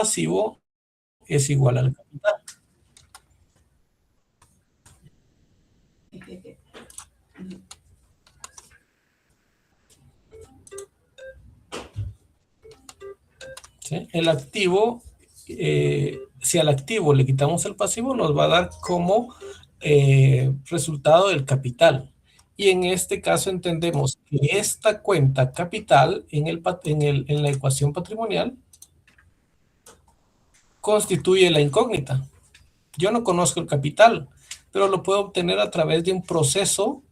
pasivo es igual al capital. ¿Sí? El activo, si al activo le quitamos el pasivo, nos va a dar como resultado el capital. Y en este caso entendemos que esta cuenta capital en la ecuación patrimonial constituye la incógnita. Yo no conozco el capital, pero lo puedo obtener a través de un proceso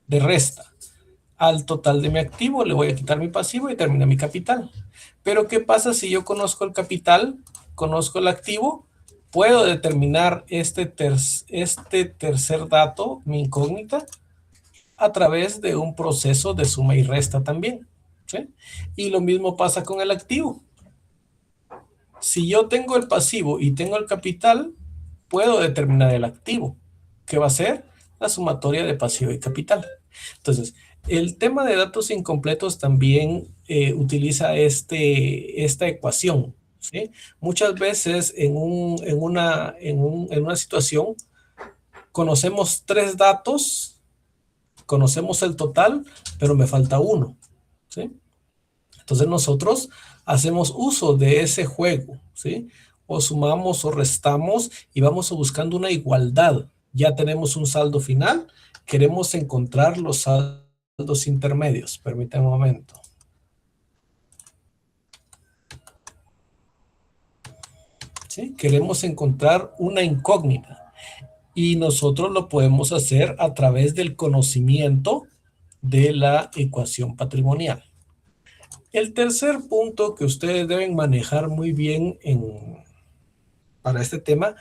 de resta. Al total de mi activo le voy a quitar mi pasivo y termina mi capital. Pero ¿qué pasa si yo conozco el capital, conozco el activo? Puedo determinar este tercer dato, mi incógnita, a través de un proceso de suma y resta también. ¿Sí? Y lo mismo pasa con el activo. Si yo tengo el pasivo y tengo el capital, puedo determinar el activo, que va a ser la sumatoria de pasivo y capital. Entonces, el tema de datos incompletos también utiliza esta ecuación, ¿sí? Muchas veces en una situación conocemos 3 datos, conocemos el total, pero me falta uno, ¿sí? Entonces nosotros hacemos uso de ese juego, ¿sí? O sumamos o restamos y vamos buscando una igualdad. Ya tenemos un saldo final, queremos encontrar los saldos intermedios. Permítanme un momento. ¿Sí? Queremos encontrar una incógnita y nosotros lo podemos hacer a través del conocimiento de la ecuación patrimonial. El tercer punto que ustedes deben manejar muy bien para este tema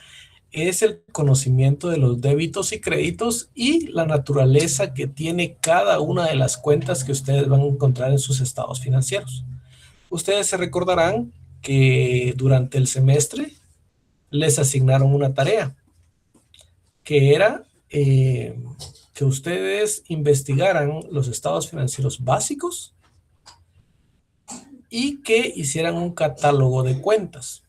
es el conocimiento de los débitos y créditos y la naturaleza que tiene cada una de las cuentas que ustedes van a encontrar en sus estados financieros. Ustedes se recordarán que durante el semestre les asignaron una tarea, que era que ustedes investigaran los estados financieros básicos y que hicieran un catálogo de cuentas.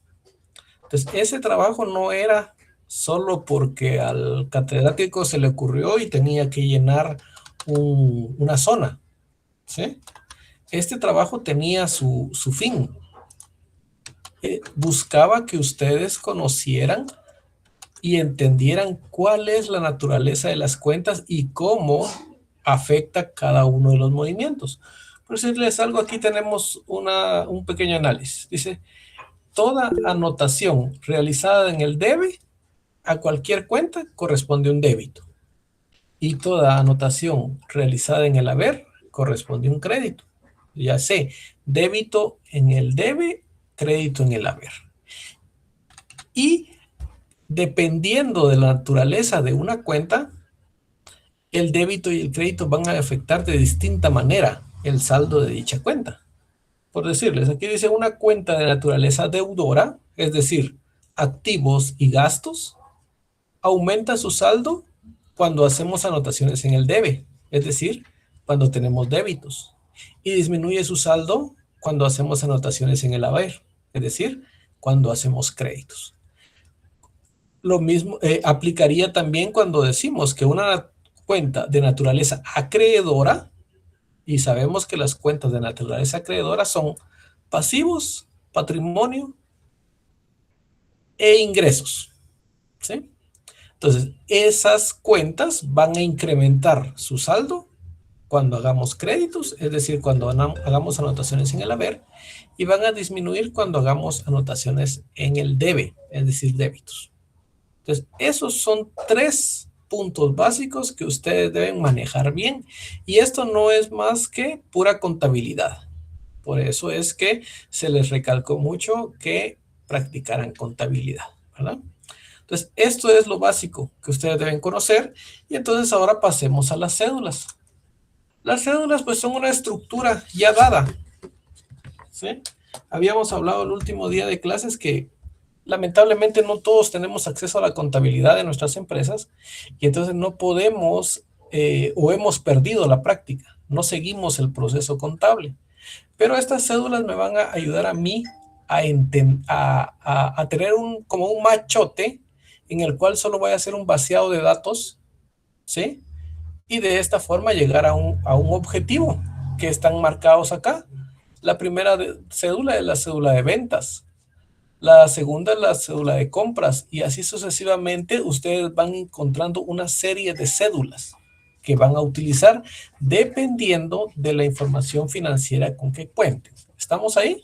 Entonces, ese trabajo no era solo porque al catedrático se le ocurrió y tenía que llenar una zona, ¿sí? Este trabajo tenía su fin. Buscaba que ustedes conocieran y entendieran cuál es la naturaleza de las cuentas y cómo afecta cada uno de los movimientos. Por decirles algo, aquí tenemos un pequeño análisis. Dice, toda anotación realizada en el debe a cualquier cuenta corresponde un débito. Y toda anotación realizada en el haber corresponde un crédito. Ya sé, débito en el debe, crédito en el haber. Y dependiendo de la naturaleza de una cuenta, el débito y el crédito van a afectar de distinta manera el saldo de dicha cuenta. Por decirles, aquí dice una cuenta de naturaleza deudora, es decir, activos y gastos, aumenta su saldo cuando hacemos anotaciones en el debe, es decir, cuando tenemos débitos, y disminuye su saldo cuando hacemos anotaciones en el haber, es decir, cuando hacemos créditos. Lo mismo aplicaría también cuando decimos que una cuenta de naturaleza acreedora, y sabemos que las cuentas de naturaleza acreedora son pasivos, patrimonio e ingresos, ¿sí? Entonces, esas cuentas van a incrementar su saldo cuando hagamos créditos, es decir, cuando hagamos anotaciones en el haber, y van a disminuir cuando hagamos anotaciones en el debe, es decir, débitos. Entonces, esos son 3 puntos básicos que ustedes deben manejar bien, y esto no es más que pura contabilidad. Por eso es que se les recalcó mucho que practicaran contabilidad, ¿verdad? Entonces, esto es lo básico que ustedes deben conocer. Y entonces ahora pasemos a las cédulas. Las cédulas pues son una estructura ya dada, ¿sí? Habíamos hablado el último día de clases que lamentablemente no todos tenemos acceso a la contabilidad de nuestras empresas y entonces no podemos o hemos perdido la práctica, no seguimos el proceso contable. Pero estas cédulas me van a ayudar a mí a tener como un machote en el cual solo voy a hacer un vaciado de datos, ¿sí? Y de esta forma llegar a un objetivo que están marcados acá. La primera cédula es la cédula de ventas. La segunda es la cédula de compras y así sucesivamente ustedes van encontrando una serie de cédulas que van a utilizar dependiendo de la información financiera con que cuenten. ¿Estamos ahí?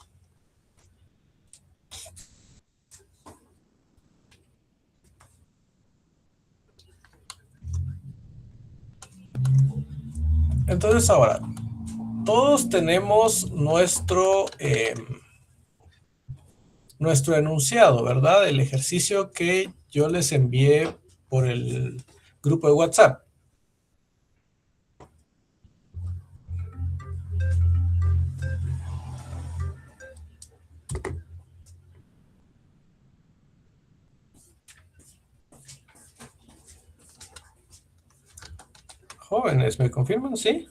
Entonces ahora, todos tenemos nuestro enunciado, ¿verdad? El ejercicio que yo les envié por el grupo de WhatsApp. Jóvenes, ¿me confirman? ¿Sí?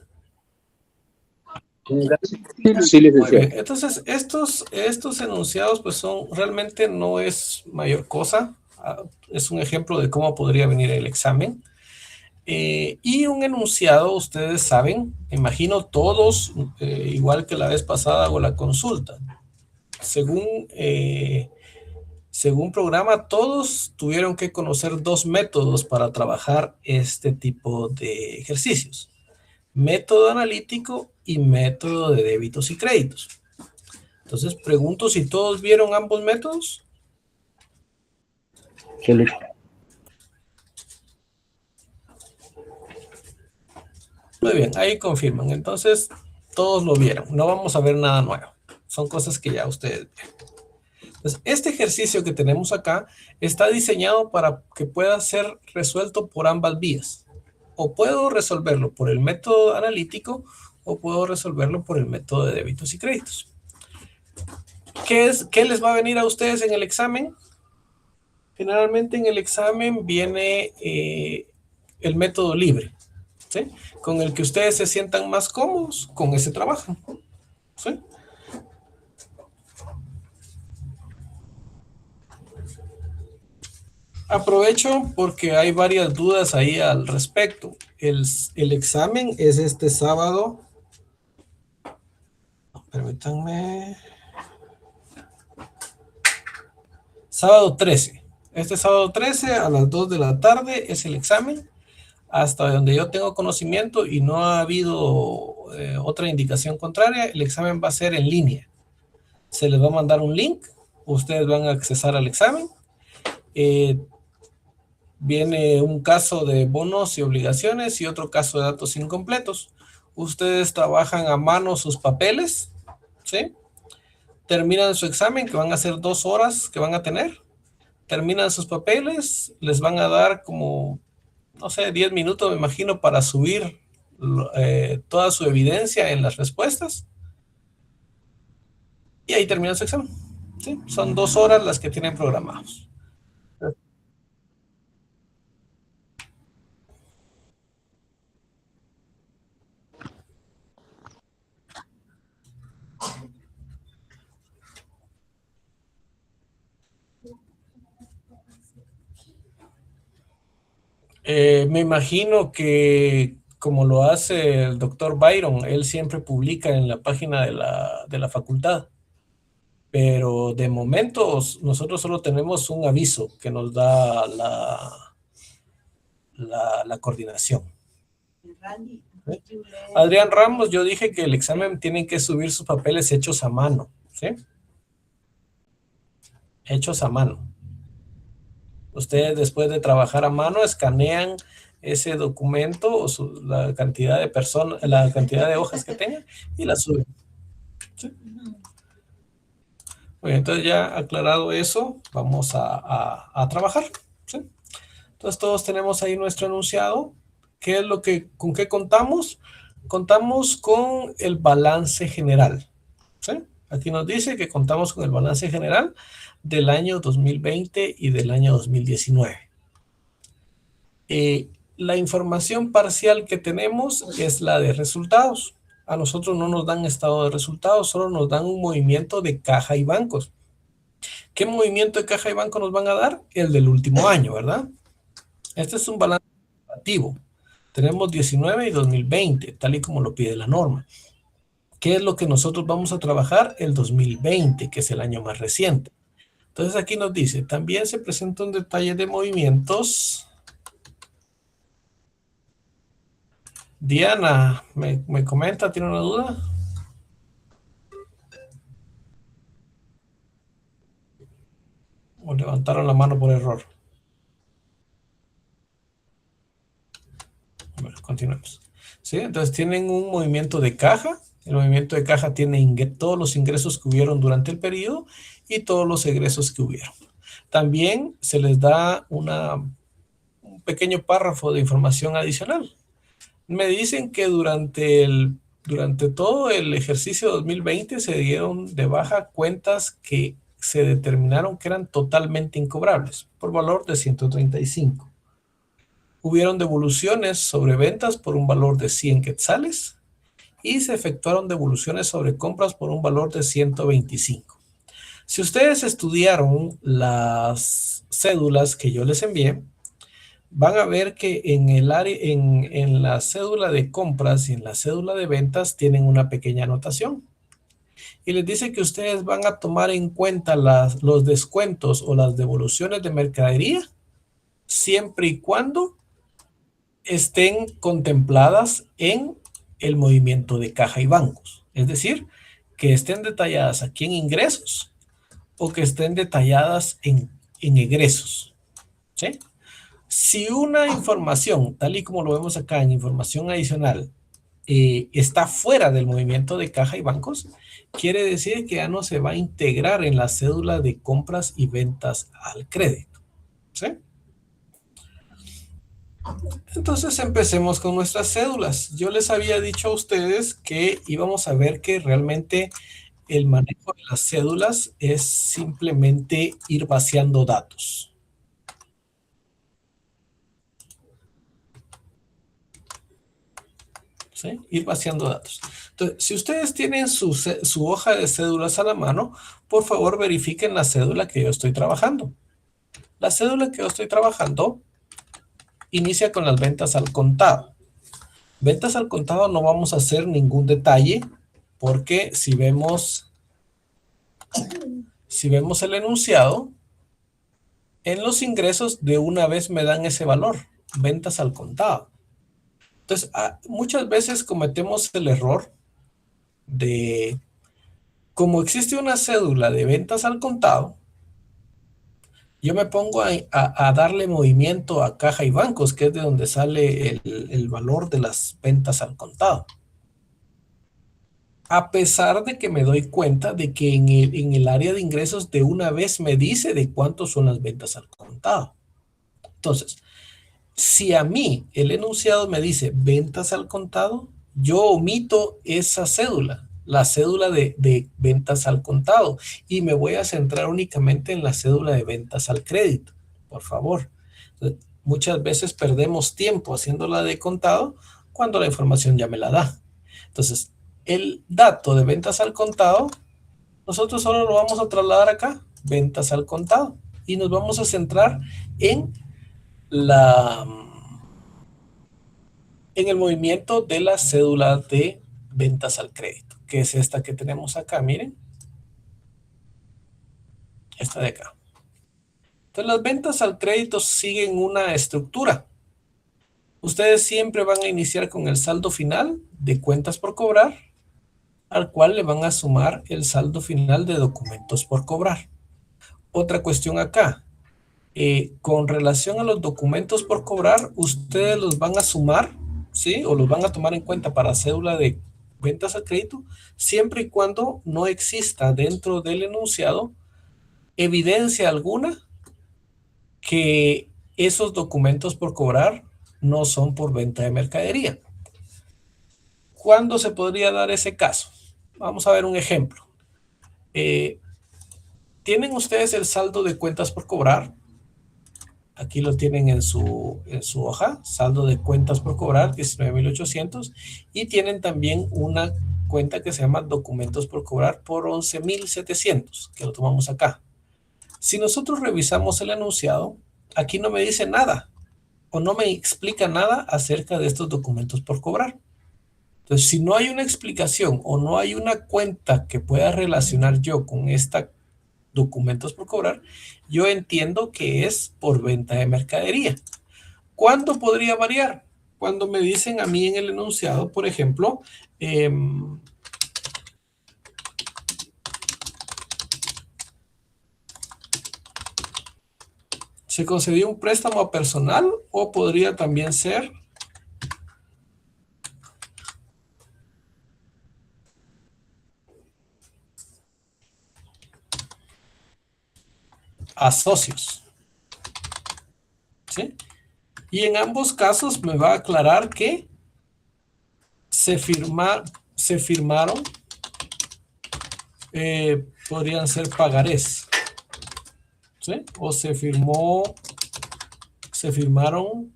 Sí, Muy bien. Entonces, estos enunciados, pues realmente no es mayor cosa. Es un ejemplo de cómo podría venir el examen. Y un enunciado, ustedes saben, imagino todos, igual que la vez pasada, hago la consulta. Según programa, todos tuvieron que conocer dos métodos para trabajar este tipo de ejercicios. Método analítico y método de débitos y créditos. Entonces, pregunto si todos vieron ambos métodos. Muy bien, ahí confirman. Entonces, todos lo vieron. No vamos a ver nada nuevo. Son cosas que ya ustedes vieron. Entonces, este ejercicio que tenemos acá está diseñado para que pueda ser resuelto por ambas vías. O puedo resolverlo por el método analítico o puedo resolverlo por el método de débitos y créditos. ¿Qué les va a venir a ustedes en el examen? Generalmente en el examen viene el método libre, ¿sí? Con el que ustedes se sientan más cómodos, con ese trabajo, ¿sí? Aprovecho porque hay varias dudas ahí al respecto. El examen es este sábado. Permítanme. Sábado 13. Este sábado 13 a las 2 de la tarde es el examen. Hasta donde yo tengo conocimiento y no ha habido otra indicación contraria, el examen va a ser en línea. Se les va a mandar un link. Ustedes van a accesar al examen. Viene un caso de bonos y obligaciones y otro caso de datos incompletos. Ustedes trabajan a mano sus papeles, ¿sí? Terminan su examen, que van a ser 2 horas que van a tener. Terminan sus papeles, les van a dar como, no sé, 10 minutos, me imagino, para subir toda su evidencia en las respuestas. Y ahí termina su examen, ¿sí? Son 2 horas las que tienen programados. Me imagino que como lo hace el doctor Byron, él siempre publica en la página de la facultad, pero de momento nosotros solo tenemos un aviso que nos da la coordinación. ¿Sí? Adrián Ramos, yo dije que el examen tienen que subir sus papeles hechos a mano, ¿sí? Hechos a mano. Ustedes después de trabajar a mano escanean ese documento o la cantidad de personas, la cantidad de hojas que tengan y la suben. ¿Sí? Bueno, entonces ya aclarado eso, vamos a trabajar. ¿Sí? Entonces todos tenemos ahí nuestro enunciado. ¿Qué es con qué contamos? Contamos con el balance general. ¿Sí? Aquí nos dice que contamos con el balance general del año 2020 y del año 2019. La información parcial que tenemos es la de resultados. A nosotros no nos dan estado de resultados, solo nos dan un movimiento de caja y bancos. ¿Qué movimiento de caja y banco nos van a dar? El del último año, ¿verdad? Este es un balance activo. Tenemos 19 y 2020, tal y como lo pide la norma. ¿Qué es lo que nosotros vamos a trabajar? El 2020, que es el año más reciente. Entonces aquí nos dice, también se presenta un detalle de movimientos. Diana, ¿me comenta? ¿Tiene una duda? ¿O levantaron la mano por error? Bueno, continuemos. ¿Sí? Entonces tienen un movimiento de caja. El movimiento de caja tiene todos los ingresos que hubieron durante el periodo y todos los egresos que hubieron. También se les da un pequeño párrafo de información adicional. Me dicen que durante todo el ejercicio 2020 se dieron de baja cuentas que se determinaron que eran totalmente incobrables por valor de 135. Hubieron devoluciones sobre ventas por un valor de 100 quetzales y se efectuaron devoluciones sobre compras por un valor de 125. Si ustedes estudiaron las cédulas que yo les envié, van a ver que en el área, en la cédula de compras y en la cédula de ventas tienen una pequeña anotación. Y les dice que ustedes van a tomar en cuenta los descuentos o las devoluciones de mercadería siempre y cuando estén contempladas en el movimiento de caja y bancos. Es decir, que estén detalladas aquí en ingresos o que estén detalladas en egresos. ¿Sí? Si una información, tal y como lo vemos acá en información adicional, está fuera del movimiento de caja y bancos, quiere decir que ya no se va a integrar en la cédula de compras y ventas al crédito. ¿Sí? Entonces empecemos con nuestras cédulas. Yo les había dicho a ustedes que íbamos a ver que realmente el manejo de las cédulas es simplemente ir vaciando datos. ¿Sí? Ir vaciando datos. Entonces, si ustedes tienen su hoja de cédulas a la mano, por favor verifiquen la cédula que yo estoy trabajando. La cédula que yo estoy trabajando inicia con las ventas al contado. Ventas al contado no vamos a hacer ningún detalle porque si vemos el enunciado, en los ingresos de una vez me dan ese valor, ventas al contado. Entonces, muchas veces cometemos el error de, como existe una cédula de ventas al contado, yo me pongo a darle movimiento a caja y bancos, que es de donde sale el valor de las ventas al contado. A pesar de que me doy cuenta de que en el área de ingresos de una vez me dice de cuánto son las ventas al contado. Entonces, si a mí el enunciado me dice ventas al contado, yo omito esa cédula, la cédula de ventas al contado, y me voy a centrar únicamente en la cédula de ventas al crédito, por favor. Entonces, muchas veces perdemos tiempo haciéndola de contado cuando la información ya me la da. Entonces, el dato de ventas al contado, nosotros solo lo vamos a trasladar acá, ventas al contado, y nos vamos a centrar en el movimiento de la cédula de ventas al crédito, que es esta que tenemos acá, miren, esta de acá. Entonces las ventas al crédito siguen una estructura. Ustedes siempre van a iniciar con el saldo final de cuentas por cobrar, al cual le van a sumar el saldo final de documentos por cobrar. Otra cuestión acá, con relación a los documentos por cobrar, ustedes los van a sumar, ¿sí? O los van a tomar en cuenta para cédula de ventas al crédito, siempre y cuando no exista dentro del enunciado evidencia alguna que esos documentos por cobrar no son por venta de mercadería. ¿Cuándo se podría dar ese caso? Vamos a ver un ejemplo. ¿Tienen ustedes el saldo de cuentas por cobrar? Aquí lo tienen en su hoja, saldo de cuentas por cobrar, 19.800, y tienen también una cuenta que se llama documentos por cobrar por 11.700, que lo tomamos acá. Si nosotros revisamos el enunciado, aquí no me dice nada o no me explica nada acerca de estos documentos por cobrar. Entonces, si no hay una explicación o no hay una cuenta que pueda relacionar yo con esta documentos por cobrar, yo entiendo que es por venta de mercadería. ¿Cuándo podría variar? Cuando me dicen a mí en el enunciado, por ejemplo, se concedió un préstamo a personal o podría también ser a socios, ¿sí? Y en ambos casos me va a aclarar que se firmaron, podrían ser pagarés, ¿sí? O se firmaron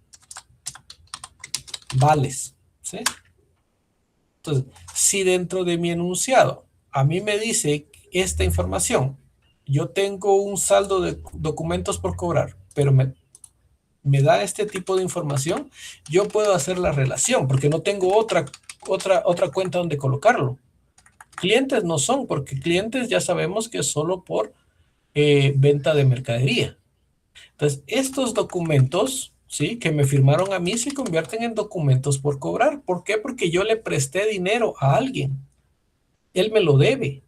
vales, ¿sí? Entonces, si dentro de mi enunciado a mí me dice esta información, yo tengo un saldo de documentos por cobrar, pero me da este tipo de información, yo puedo hacer la relación, porque no tengo otra cuenta donde colocarlo. Clientes no son, porque clientes ya sabemos que es solo por venta de mercadería. Entonces, estos documentos, ¿sí?, que me firmaron a mí se convierten en documentos por cobrar. ¿Por qué? Porque yo le presté dinero a alguien. Él me lo debe.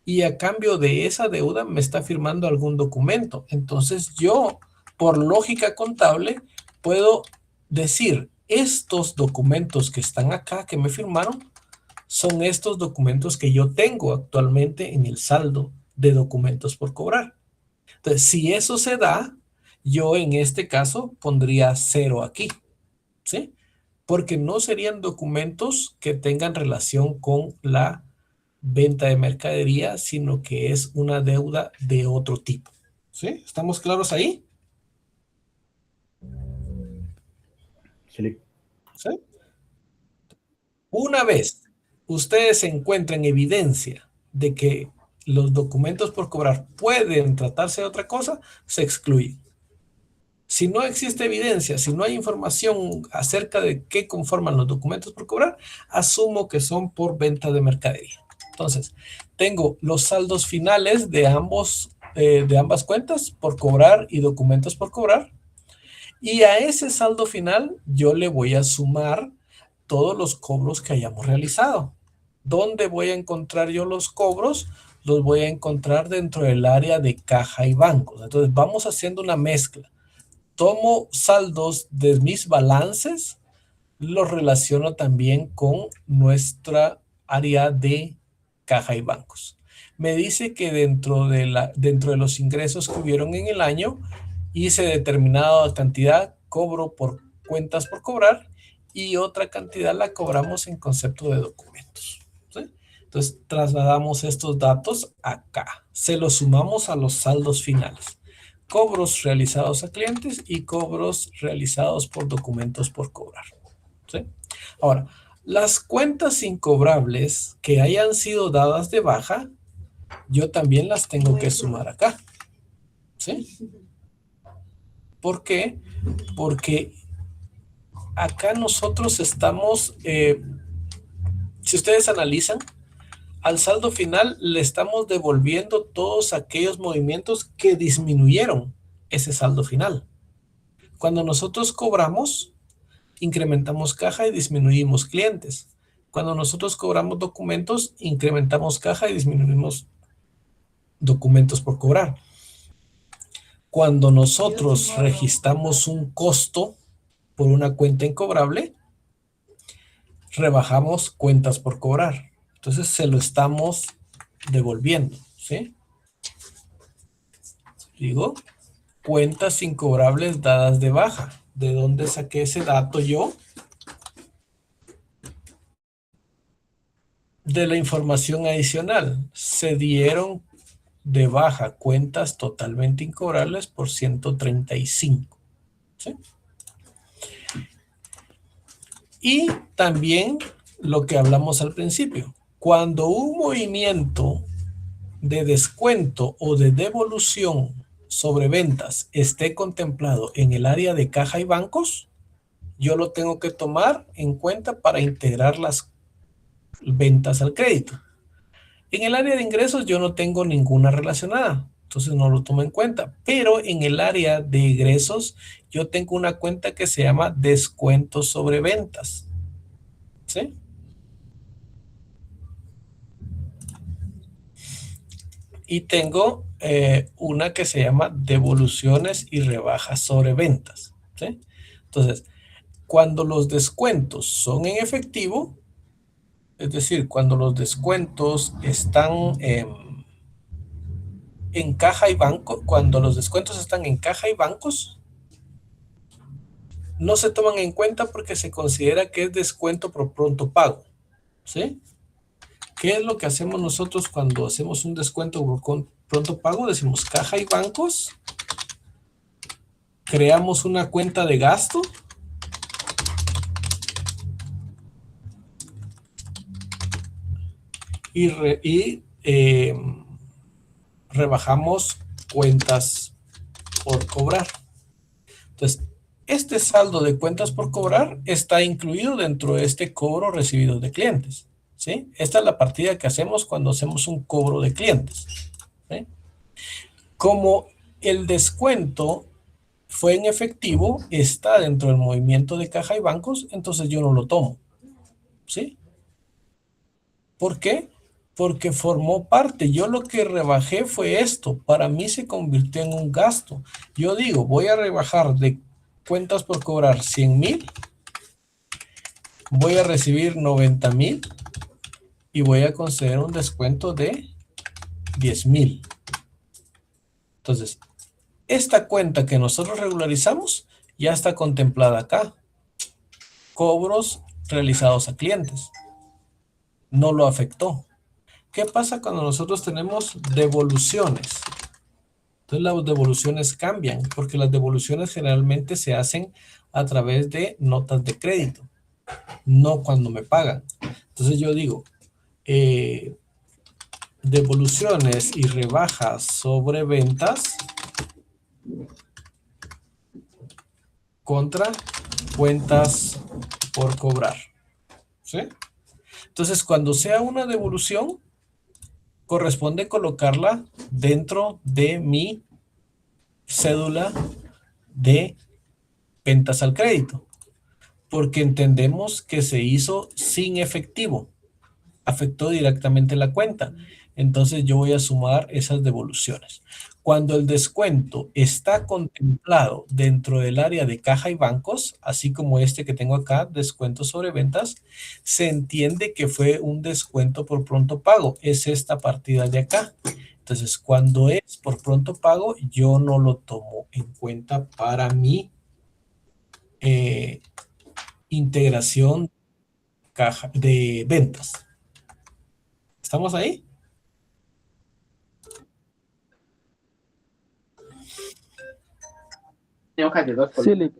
Y a cambio de esa deuda me está firmando algún documento. Entonces yo, por lógica contable, puedo decir, estos documentos que están acá, que me firmaron, son estos documentos que yo tengo actualmente en el saldo de documentos por cobrar. Entonces, si eso se da, yo en este caso pondría 0 aquí, ¿sí? Porque no serían documentos que tengan relación con la venta de mercadería, sino que es una deuda de otro tipo. ¿Sí? ¿Estamos claros ahí? Sí. ¿Sí? Una vez ustedes encuentren evidencia de que los documentos por cobrar pueden tratarse de otra cosa, se excluyen. Si no existe evidencia, si no hay información acerca de qué conforman los documentos por cobrar, asumo que son por venta de mercadería. Entonces, tengo los saldos finales de ambas cuentas por cobrar y documentos por cobrar. Y a ese saldo final yo le voy a sumar todos los cobros que hayamos realizado. ¿Dónde voy a encontrar yo los cobros? Los voy a encontrar dentro del área de caja y bancos. Entonces vamos haciendo una mezcla. Tomo saldos de mis balances, los relaciono también con nuestra área de caja y bancos. Me dice que dentro de los ingresos que hubieron en el año, hice determinada cantidad, cobro por cuentas por cobrar y otra cantidad la cobramos en concepto de documentos, ¿sí? Entonces trasladamos estos datos acá, se los sumamos a los saldos finales. Cobros realizados a clientes y cobros realizados por documentos por cobrar, ¿sí? Ahora, las cuentas incobrables que hayan sido dadas de baja, yo también las tengo que sumar acá, ¿sí? ¿Por qué? Porque acá nosotros estamos, si ustedes analizan, al saldo final le estamos devolviendo todos aquellos movimientos que disminuyeron ese saldo final. Cuando nosotros cobramos, incrementamos caja y disminuimos clientes. Cuando nosotros cobramos documentos, incrementamos caja y disminuimos documentos por cobrar. Cuando nosotros registramos un costo por una cuenta incobrable, rebajamos cuentas por cobrar. Entonces se lo estamos devolviendo, ¿sí? Digo, cuentas incobrables dadas de baja. ¿De dónde saqué ese dato yo? De la información adicional. Se dieron de baja cuentas totalmente incobrables por 135, ¿sí? Y también lo que hablamos al principio. Cuando un movimiento de descuento o de devolución sobre ventas esté contemplado en el área de caja y bancos, yo lo tengo que tomar en cuenta para integrar las ventas al crédito. En el área de ingresos yo no tengo ninguna relacionada, entonces no lo tomo en cuenta. Pero en el área de egresos yo tengo una cuenta que se llama descuentos sobre ventas. ¿Sí? Y tengo una que se llama devoluciones y rebajas sobre ventas. ¿Sí? Entonces, cuando los descuentos son en efectivo, es decir, cuando los descuentos están en caja y banco, cuando los descuentos están en caja y bancos, no se toman en cuenta porque se considera que es descuento por pronto pago. ¿Sí? ¿Qué es lo que hacemos nosotros cuando hacemos un descuento por pronto pago? Decimos caja y bancos, creamos una cuenta de gasto y rebajamos cuentas por cobrar. Entonces, este saldo de cuentas por cobrar está incluido dentro de este cobro recibido de clientes. ¿Sí? Esta es la partida que hacemos cuando hacemos un cobro de clientes. ¿Sí? Como el descuento fue en efectivo, está dentro del movimiento de caja y bancos, entonces yo no lo tomo. ¿Sí? ¿Por qué? Porque formó parte. Yo lo que rebajé fue esto. Para mí se convirtió en un gasto. Yo digo, voy a rebajar de cuentas por cobrar 100,000, voy a recibir 90,000 y voy a conceder un descuento de 10,000. Entonces, esta cuenta que nosotros regularizamos ya está contemplada acá. Cobros realizados a clientes. No lo afectó. ¿Qué pasa cuando nosotros tenemos devoluciones? Entonces las devoluciones cambian porque las devoluciones generalmente se hacen a través de notas de crédito, no cuando me pagan. Entonces yo digo, devoluciones y rebajas sobre ventas contra cuentas por cobrar. ¿Sí? Entonces cuando sea una devolución, corresponde colocarla dentro de mi cédula de ventas al crédito, porque entendemos que se hizo sin efectivo, afectó directamente la cuenta. Entonces yo voy a sumar esas devoluciones. Cuando el descuento está contemplado dentro del área de caja y bancos, así como este que tengo acá, descuento sobre ventas, se entiende que fue un descuento por pronto pago. Es esta partida de acá. Entonces, cuando es por pronto pago, yo no lo tomo en cuenta para mi integración caja de ventas. ¿Estamos ahí? Hojas de dos Sí, Lick.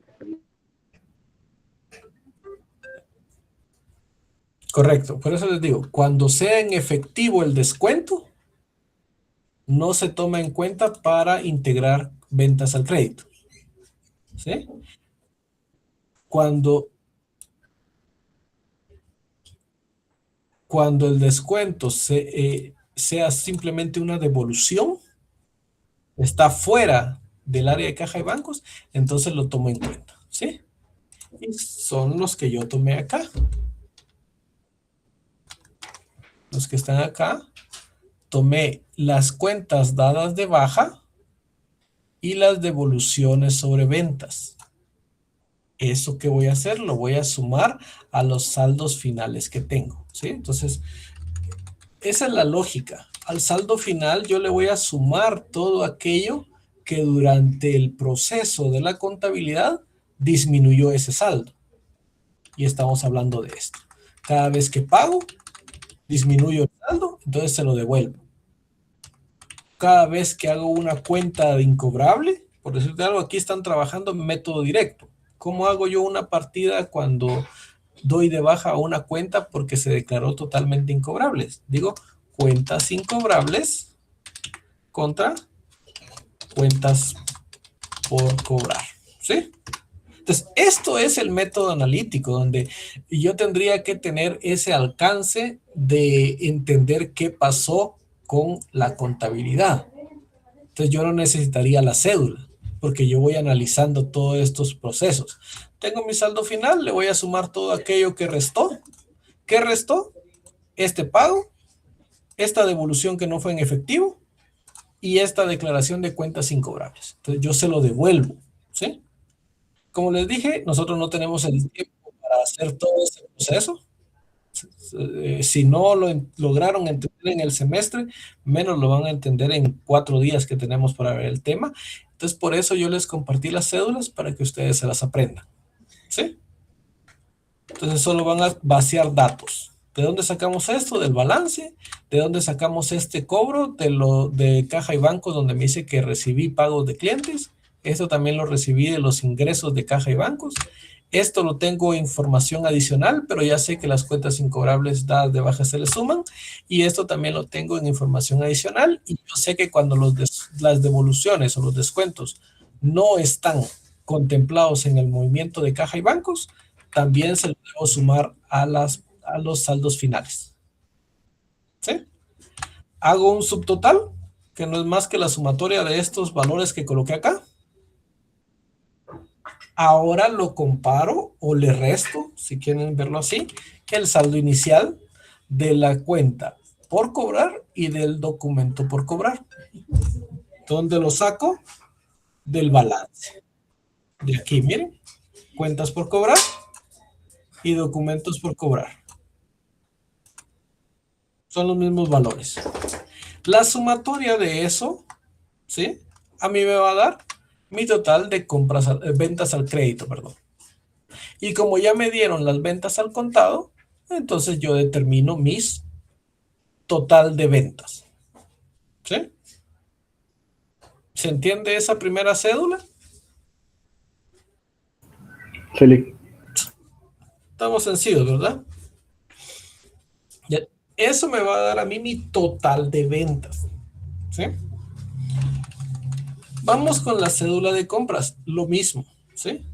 Correcto, por eso les digo, cuando sea en efectivo el descuento, no se toma en cuenta para integrar ventas al crédito. ¿Sí? Cuando el descuento sea simplemente una devolución, está fuera del área de caja y bancos, entonces lo tomo en cuenta. ¿Sí? Y son los que yo tomé acá. Los que están acá, tomé las cuentas dadas de baja y las devoluciones sobre ventas. ¿Eso qué voy a hacer? Lo voy a sumar a los saldos finales que tengo. ¿Sí? Entonces, esa es la lógica. Al saldo final yo le voy a sumar todo aquello que durante el proceso de la contabilidad disminuyó ese saldo. Y estamos hablando de esto. Cada vez que pago, disminuyo el saldo, entonces se lo devuelvo. Cada vez que hago una cuenta de incobrable, por decirte algo, aquí están trabajando en método directo. ¿Cómo hago yo una partida cuando doy de baja a una cuenta porque se declaró totalmente incobrable? Digo, cuentas incobrables contra cuentas por cobrar, ¿sí? Entonces, esto es el método analítico, donde yo tendría que tener ese alcance de entender qué pasó con la contabilidad. Entonces, yo no necesitaría la cédula, porque yo voy analizando todos estos procesos. Tengo mi saldo final, le voy a sumar todo aquello que restó. ¿Qué restó? Este pago, esta devolución que no fue en efectivo y esta declaración de cuentas incobrables. Entonces, yo se lo devuelvo, ¿sí? Como les dije, nosotros no tenemos el tiempo para hacer todo este proceso. Si no lo lograron entender en el semestre, menos lo van a entender en 4 días que tenemos para ver el tema. Entonces, por eso yo les compartí las cédulas para que ustedes se las aprendan, ¿sí? Entonces, solo van a vaciar datos. ¿De dónde sacamos esto? Del balance. ¿De dónde sacamos este cobro? De caja y banco, donde me dice que recibí pagos de clientes. Esto también lo recibí de los ingresos de caja y bancos. Esto lo tengo información adicional, pero ya sé que las cuentas incobrables dadas de baja se le suman. Y esto también lo tengo en información adicional. Y yo sé que cuando las devoluciones o los descuentos no están contemplados en el movimiento de caja y bancos, también se lo debo sumar a los saldos finales, ¿sí? Hago un subtotal, que no es más que la sumatoria de estos valores que coloqué acá. Ahora lo comparo o le resto, si quieren verlo así, el saldo inicial de la cuenta por cobrar y del documento por cobrar. ¿Dónde lo saco? Del balance. De aquí, miren, cuentas por cobrar y documentos por cobrar. Son los mismos valores. La sumatoria de eso, ¿sí? A mí me va a dar mi total de ventas al crédito, perdón. Y como ya me dieron las ventas al contado, entonces yo determino mis total de ventas, ¿sí? ¿Se entiende esa primera cédula? Sí. Estamos sencillos, ¿verdad? Ya, eso me va a dar a mí mi total de ventas, ¿sí? Vamos con la cédula de compras, lo mismo, ¿sí?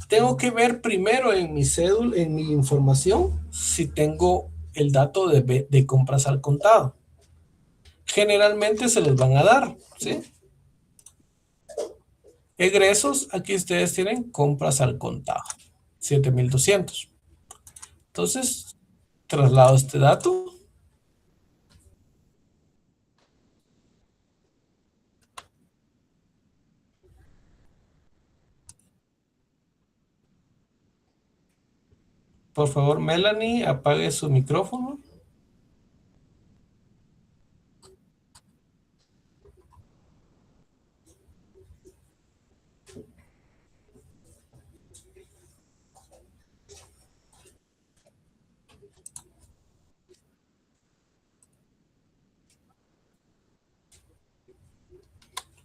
Tengo que ver primero en mi cédula, en mi información, si tengo el dato de compras al contado. Generalmente se los van a dar, ¿sí? Egresos, aquí ustedes tienen compras al contado, 7,200. Entonces, traslado este dato. Por favor, Melanie, apague su micrófono.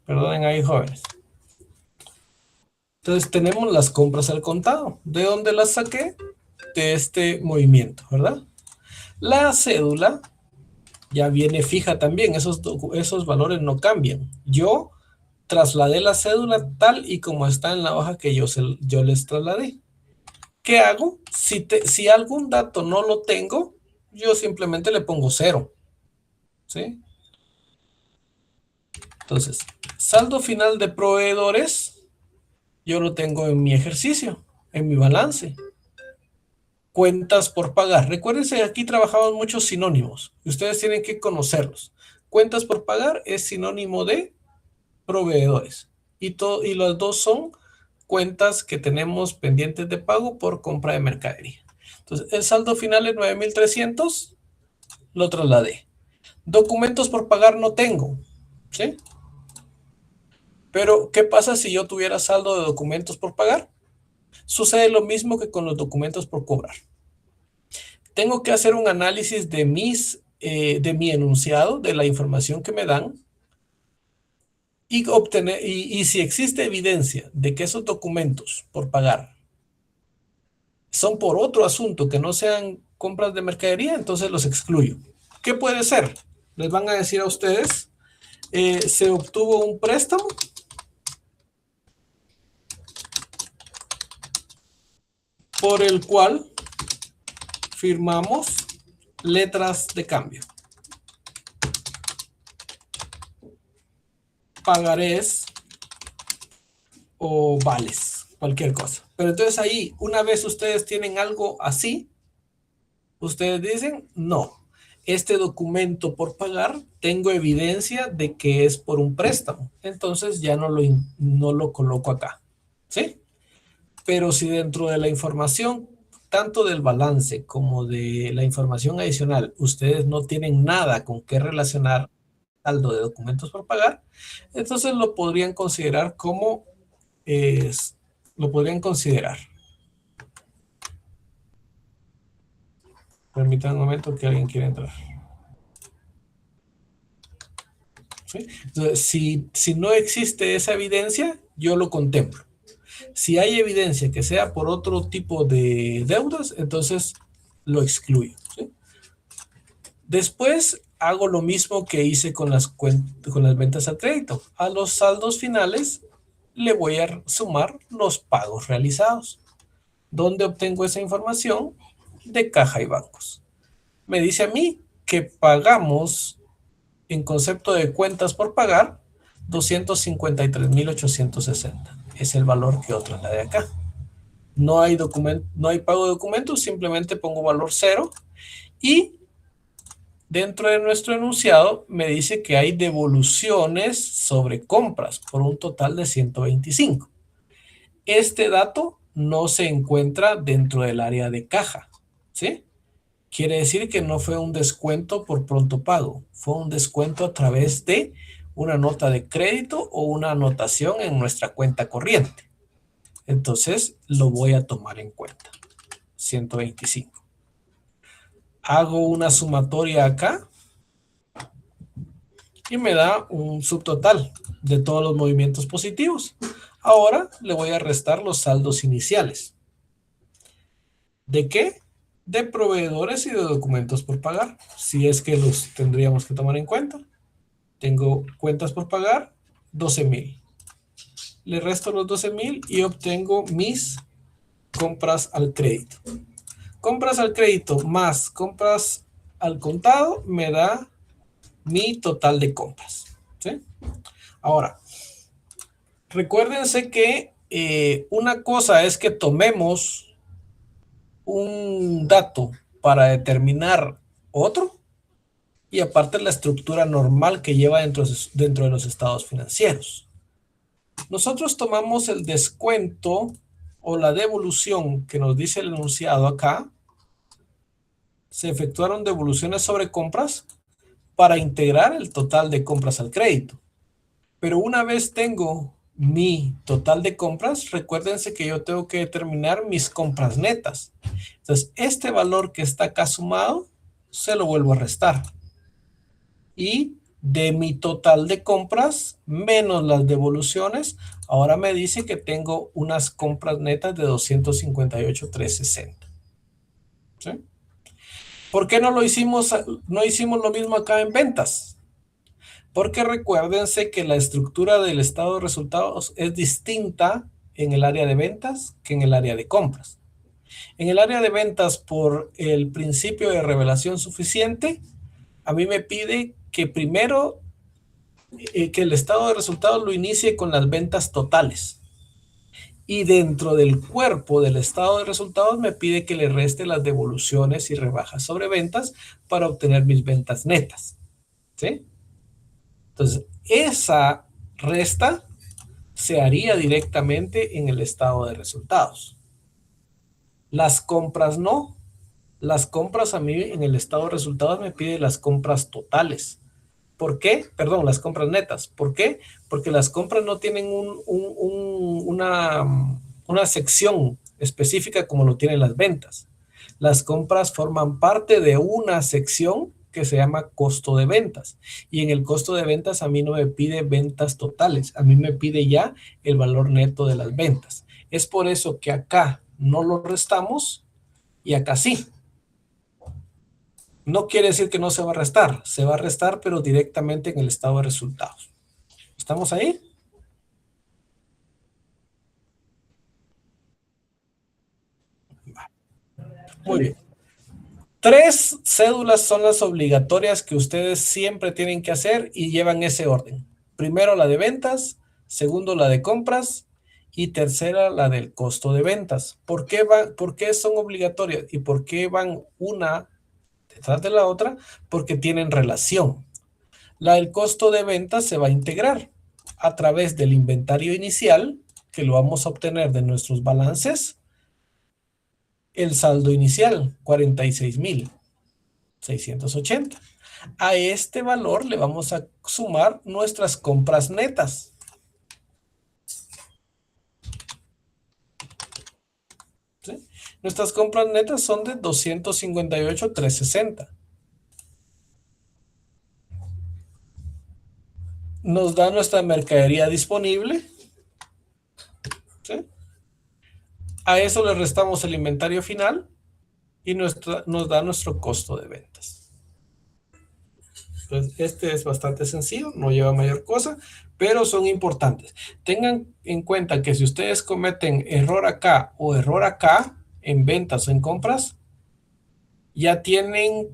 Perdonen ahí, jóvenes. Entonces, tenemos las compras al contado. ¿De dónde las saqué? De este movimiento, ¿verdad? La cédula ya viene fija también. Esos valores no cambian. Yo trasladé la cédula tal y como está en la hoja que yo les trasladé. ¿Qué hago? Si algún dato no lo tengo, yo simplemente le pongo 0, ¿sí? Entonces, saldo final de proveedores, yo lo tengo en mi ejercicio, en mi balance. Cuentas por pagar. Recuérdense, aquí trabajamos muchos sinónimos. Ustedes tienen que conocerlos. Cuentas por pagar es sinónimo de proveedores. Y los dos son cuentas que tenemos pendientes de pago por compra de mercadería. Entonces, el saldo final es 9,300, lo trasladé. Documentos por pagar no tengo, ¿sí? Pero, ¿qué pasa si yo tuviera saldo de documentos por pagar? Sucede lo mismo que con los documentos por cobrar. Tengo que hacer un análisis de mi enunciado, de la información que me dan, y si existe evidencia de que esos documentos por pagar son por otro asunto que no sean compras de mercadería, entonces los excluyo. ¿Qué puede ser? Les van a decir a ustedes, Se obtuvo un préstamo por el cual firmamos letras de cambio, pagarés o vales, cualquier cosa. Pero entonces ahí, una vez ustedes tienen algo así, ustedes dicen, no, este documento por pagar, tengo evidencia de que es por un préstamo. Entonces ya no lo coloco acá, ¿sí? Pero si dentro de la información, tanto del balance como de la información adicional, ustedes no tienen nada con qué relacionar saldo de documentos por pagar, entonces lo podrían considerar como lo podrían considerar. Permítanme un momento que alguien quiere entrar. ¿Sí? Entonces, si no existe esa evidencia, yo lo contemplo. Si hay evidencia que sea por otro tipo de deudas, entonces lo excluyo, ¿sí? Después hago lo mismo que hice con las ventas al crédito. A los saldos finales le voy a sumar los pagos realizados. ¿Dónde obtengo esa información? De caja y bancos. Me dice a mí que pagamos en concepto de cuentas por pagar 253,860. Es el valor que yo trasladé acá. No hay pago de documentos, simplemente pongo valor 0 y dentro de nuestro enunciado me dice que hay devoluciones sobre compras por un total de 125. Este dato no se encuentra dentro del área de caja, ¿sí? Quiere decir que no fue un descuento por pronto pago, fue un descuento a través de una nota de crédito o una anotación en nuestra cuenta corriente. Entonces lo voy a tomar en cuenta. 125. Hago una sumatoria acá y me da un subtotal de todos los movimientos positivos. Ahora le voy a restar los saldos iniciales. ¿De qué? De proveedores y de documentos por pagar, si es que los tendríamos que tomar en cuenta. Tengo cuentas por pagar, 12,000. Le resto los 12,000 y obtengo mis compras al crédito. Compras al crédito más compras al contado me da mi total de compras, ¿sí? Ahora, recuérdense que una cosa es que tomemos un dato para determinar otro y aparte la estructura normal que lleva dentro de los estados financieros. Nosotros tomamos el descuento o la devolución que nos dice el enunciado acá. Se efectuaron devoluciones sobre compras para integrar el total de compras al crédito. Pero una vez tengo mi total de compras, recuérdense que yo tengo que determinar mis compras netas. Entonces, este valor que está acá sumado, se lo vuelvo a restar. Y de mi total de compras, menos las devoluciones, ahora me dice que tengo unas compras netas de 258,360. ¿Sí? ¿Por qué no hicimos lo mismo acá en ventas? Porque recuérdense que la estructura del estado de resultados es distinta en el área de ventas que en el área de compras. En el área de ventas, por el principio de revelación suficiente, a mí me pide que primero que el estado de resultados lo inicie con las ventas totales. Y dentro del cuerpo del estado de resultados me pide que le reste las devoluciones y rebajas sobre ventas para obtener mis ventas netas, ¿sí? Entonces, esa resta se haría directamente en el estado de resultados. Las compras no. Las compras a mí en el estado de resultados me pide las compras totales. ¿Por qué? Perdón, las compras netas. ¿Por qué? Porque las compras no tienen una sección específica como lo tienen las ventas. Las compras forman parte de una sección que se llama costo de ventas. Y en el costo de ventas a mí no me pide ventas totales, a mí me pide ya el valor neto de las ventas. Es por eso que acá no lo restamos y acá sí. No quiere decir que no se va a restar, pero directamente en el estado de resultados. ¿Estamos ahí? Muy bien. 3 cédulas son las obligatorias que ustedes siempre tienen que hacer y llevan ese orden. Primero la de ventas, segundo la de compras y tercera la del costo de ventas. ¿Por qué son obligatorias y por qué van una detrás de la otra? Porque tienen relación. La del costo de ventas se va a integrar a través del inventario inicial, que lo vamos a obtener de nuestros balances, el saldo inicial, 46,680. A este valor le vamos a sumar nuestras compras netas. ¿Sí? Nuestras compras netas son de 258,360. Nos da nuestra mercadería disponible. ¿Sí? A eso le restamos el inventario final y nos da nuestro costo de ventas. Entonces, este es bastante sencillo, no lleva mayor cosa, pero son importantes. Tengan en cuenta que si ustedes cometen error acá o error acá, en ventas o en compras, ya tienen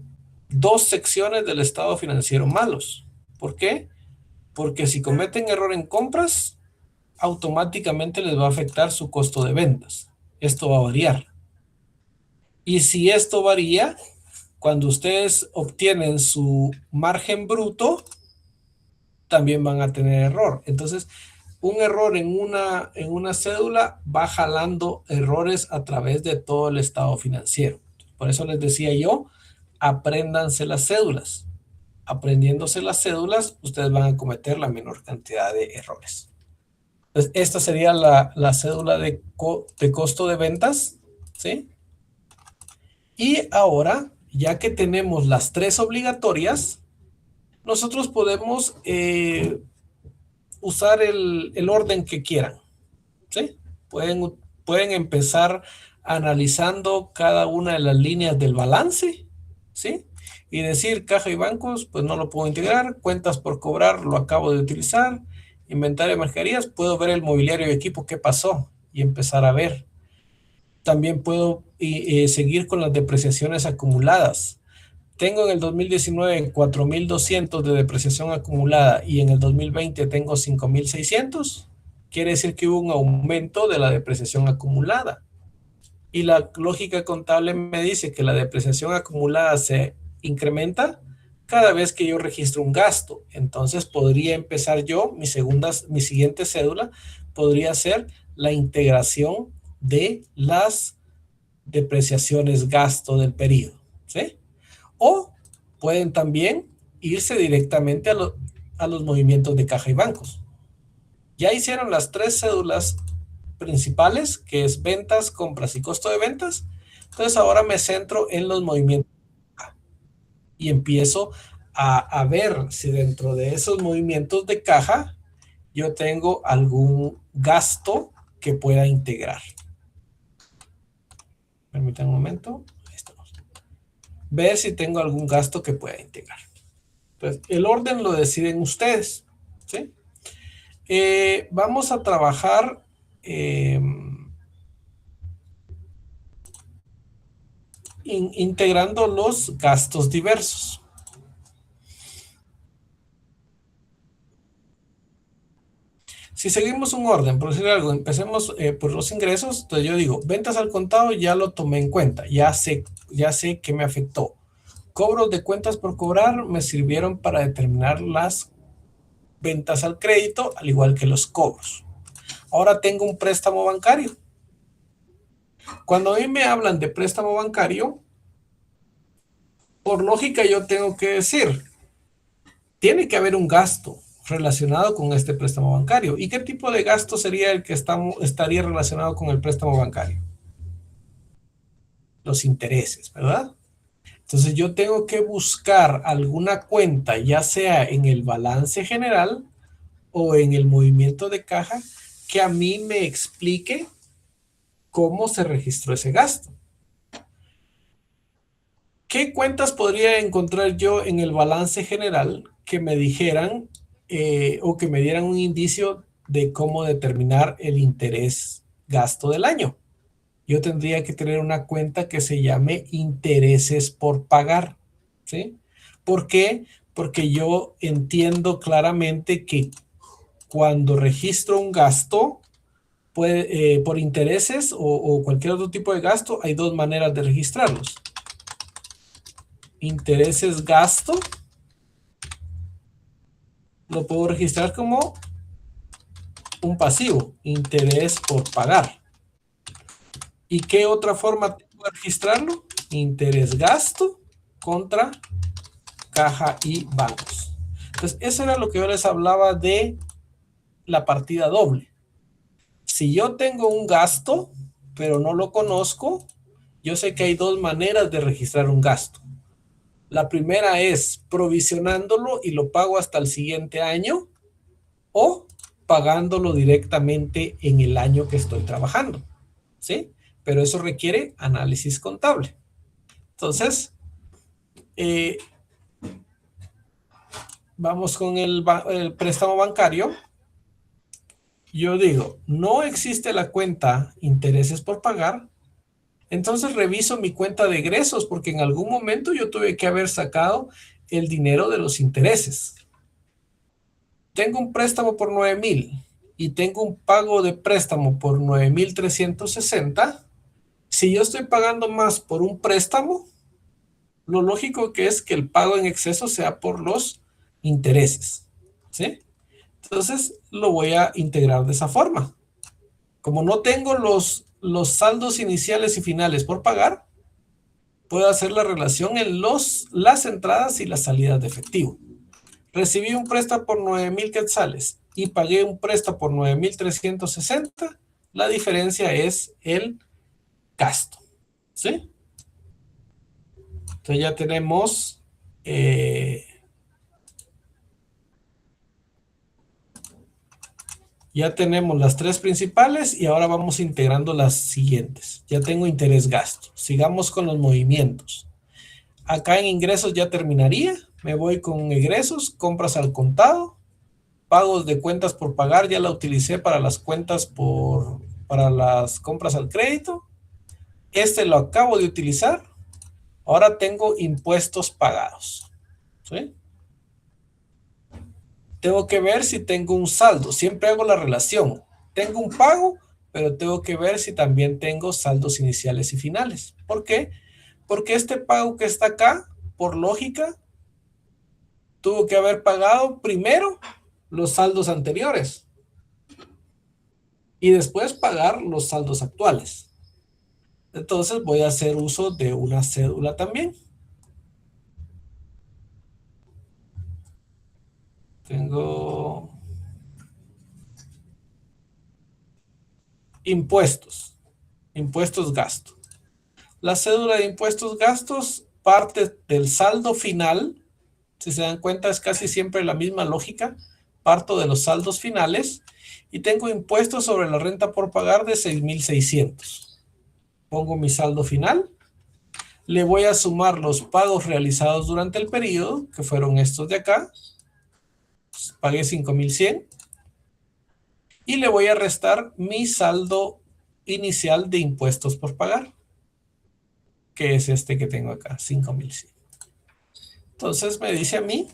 2 secciones del estado financiero malos. ¿Por qué? Porque si cometen error en compras, automáticamente les va a afectar su costo de ventas. Esto va a variar. Y si esto varía, cuando ustedes obtienen su margen bruto, también van a tener error. Entonces, un error en una cédula va jalando errores a través de todo el estado financiero. Por eso les decía yo, apréndanse las cédulas. Aprendiéndose las cédulas, ustedes van a cometer la menor cantidad de errores. Entonces, esta sería la cédula de costo de ventas, ¿sí? Y ahora, ya que tenemos las 3 obligatorias, nosotros podemos usar el orden que quieran, ¿sí? Pueden empezar analizando cada una de las líneas del balance, ¿sí? Y decir caja y bancos, pues no lo puedo integrar, cuentas por cobrar, lo acabo de utilizar, inventario de mercaderías, puedo ver el mobiliario de equipo, qué pasó, y empezar a ver. También puedo seguir con las depreciaciones acumuladas. Tengo en el 2019 4,200 de depreciación acumulada y en el 2020 tengo 5,600. Quiere decir que hubo un aumento de la depreciación acumulada. Y la lógica contable me dice que la depreciación acumulada se incrementa cada vez que yo registro un gasto. Entonces podría empezar yo, mi siguiente cédula podría ser la integración de las depreciaciones gasto del periodo, ¿sí? O pueden también irse directamente a los movimientos de caja y bancos. Ya hicieron las 3 cédulas principales, que es ventas, compras y costo de ventas. Entonces ahora me centro en los movimientos y empiezo a ver si dentro de esos movimientos de caja yo tengo algún gasto que pueda integrar. Permítanme un momento. Ahí estamos. Ver si tengo algún gasto que pueda integrar. Entonces, el orden lo deciden ustedes, ¿sí? Vamos a trabajar integrando los gastos diversos. Si seguimos un orden, por decir algo, empecemos por los ingresos, entonces yo digo, ventas al contado ya lo tomé en cuenta, ya sé que me afectó. Cobros de cuentas por cobrar me sirvieron para determinar las ventas al crédito, al igual que los cobros. Ahora tengo un préstamo bancario. Cuando a mí me hablan de préstamo bancario, por lógica yo tengo que decir, tiene que haber un gasto relacionado con este préstamo bancario. ¿Y qué tipo de gasto sería el que estaría relacionado con el préstamo bancario? Los intereses, ¿verdad? Entonces yo tengo que buscar alguna cuenta, ya sea en el balance general o en el movimiento de caja, que a mí me explique cómo se registró ese gasto. ¿Qué cuentas podría encontrar yo en el balance general que me dijeran o que me dieran un indicio de cómo determinar el interés gasto del año? Yo tendría que tener una cuenta que se llame intereses por pagar, ¿sí? ¿Por qué? Porque yo entiendo claramente que cuando registro un gasto por intereses o cualquier otro tipo de gasto, hay dos maneras de registrarlos. Intereses gasto, lo puedo registrar como un pasivo, interés por pagar. ¿Y qué otra forma tengo de registrarlo? Interés gasto contra caja y bancos. Entonces, eso era lo que yo les hablaba de la partida doble. Si yo tengo un gasto, pero no lo conozco, yo sé que hay dos maneras de registrar un gasto. La primera es provisionándolo y lo pago hasta el siguiente año o pagándolo directamente en el año que estoy trabajando, ¿sí? Pero eso requiere análisis contable. Entonces, eh, vamos con el préstamo bancario. Yo digo, no existe la cuenta intereses por pagar, entonces reviso mi cuenta de egresos porque en algún momento yo tuve que haber sacado el dinero de los intereses. Tengo un préstamo por 9,000 y tengo un pago de préstamo por 9,360. Si yo estoy pagando más por un préstamo, lo lógico que es que el pago en exceso sea por los intereses, ¿sí? Entonces lo voy a integrar de esa forma. Como no tengo los saldos iniciales y finales por pagar, puedo hacer la relación en las entradas y las salidas de efectivo. Recibí un préstamo por 9,000 quetzales y pagué un préstamo por 9,360. La diferencia es el gasto, ¿sí? Entonces ya tenemos las tres principales y ahora vamos integrando las siguientes. Ya tengo interés gasto. Sigamos con los movimientos. Acá en ingresos ya terminaría. Me voy con egresos, compras al contado, pagos de cuentas por pagar. Ya la utilicé para las cuentas para las compras al crédito. Este lo acabo de utilizar. Ahora tengo impuestos pagados, ¿sí? Tengo que ver si tengo un saldo. Siempre hago la relación. Tengo un pago, pero tengo que ver si también tengo saldos iniciales y finales. ¿Por qué? Porque este pago que está acá, por lógica, tuvo que haber pagado primero los saldos anteriores y después pagar los saldos actuales. Entonces voy a hacer uso de una cédula también. Tengo impuestos, impuestos gasto. La cédula de impuestos gastos parte del saldo final. Si se dan cuenta, es casi siempre la misma lógica. Parto de los saldos finales y tengo impuestos sobre la renta por pagar de 6,600. Pongo mi saldo final. Le voy a sumar los pagos realizados durante el periodo, que fueron estos de acá. Pagué 5,100. Y le voy a restar mi saldo inicial de impuestos por pagar, que es este que tengo acá, 5,100. Entonces me dice a mí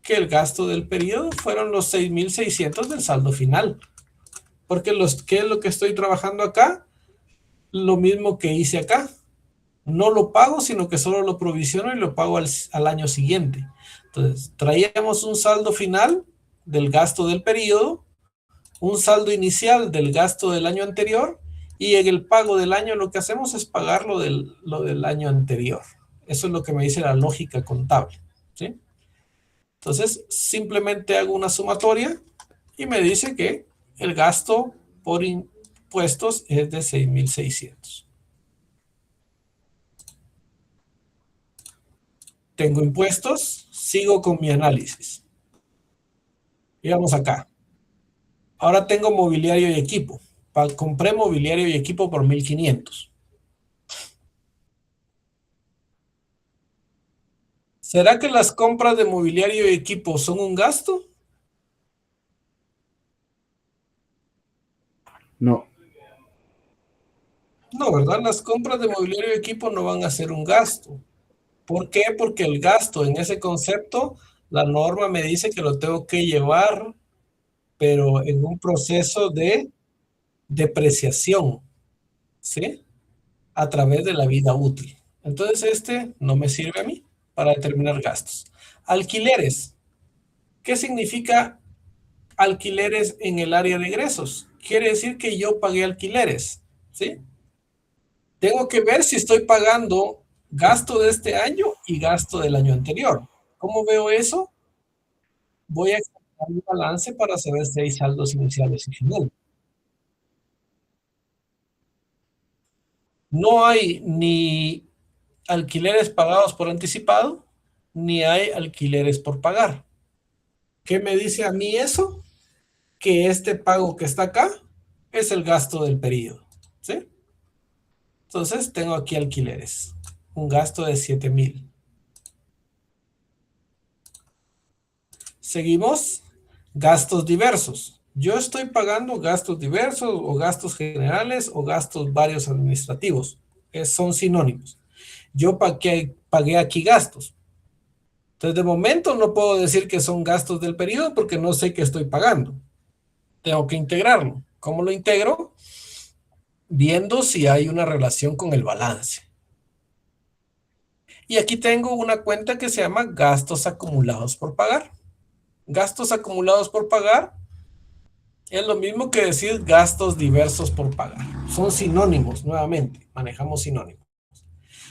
que el gasto del periodo fueron los 6,600 del saldo final. Porque ¿qué es lo que estoy trabajando acá? Lo mismo que hice acá. No lo pago, sino que solo lo provisiono y lo pago al año siguiente. Entonces, traíamos un saldo final del gasto del periodo, un saldo inicial del gasto del año anterior, y en el pago del año lo que hacemos es pagar lo del año anterior. Eso es lo que me dice la lógica contable, ¿sí? Entonces, simplemente hago una sumatoria y me dice que el gasto por impuestos es de 6,600. Tengo impuestos, sigo con mi análisis. Y vamos acá. Ahora tengo mobiliario y equipo. Compré mobiliario y equipo por 1,500. ¿Será que las compras de mobiliario y equipo son un gasto? No. No, ¿verdad? Las compras de mobiliario y equipo no van a ser un gasto. ¿Por qué? Porque el gasto en ese concepto, la norma me dice que lo tengo que llevar, pero en un proceso de depreciación, ¿sí? A través de la vida útil. Entonces, este no me sirve a mí para determinar gastos. Alquileres. ¿Qué significa alquileres en el área de ingresos? Quiere decir que yo pagué alquileres, ¿sí? Tengo que ver si estoy pagando gasto de este año y gasto del año anterior. ¿Cómo veo eso? Voy a examinar mi balance para saber si hay saldos iniciales y finales. No hay ni alquileres pagados por anticipado, ni hay alquileres por pagar. ¿Qué me dice a mí eso? Que este pago que está acá es el gasto del periodo, ¿sí? Entonces tengo aquí alquileres, un gasto de 7,000. Seguimos, gastos diversos. Yo estoy pagando gastos diversos o gastos generales o gastos varios administrativos. Son sinónimos. Yo pagué aquí gastos. Entonces, de momento no puedo decir que son gastos del periodo porque no sé qué estoy pagando. Tengo que integrarlo. ¿Cómo lo integro? Viendo si hay una relación con el balance. Y aquí tengo una cuenta que se llama gastos acumulados por pagar. Gastos acumulados por pagar es lo mismo que decir gastos diversos por pagar. Son sinónimos, nuevamente, manejamos sinónimos.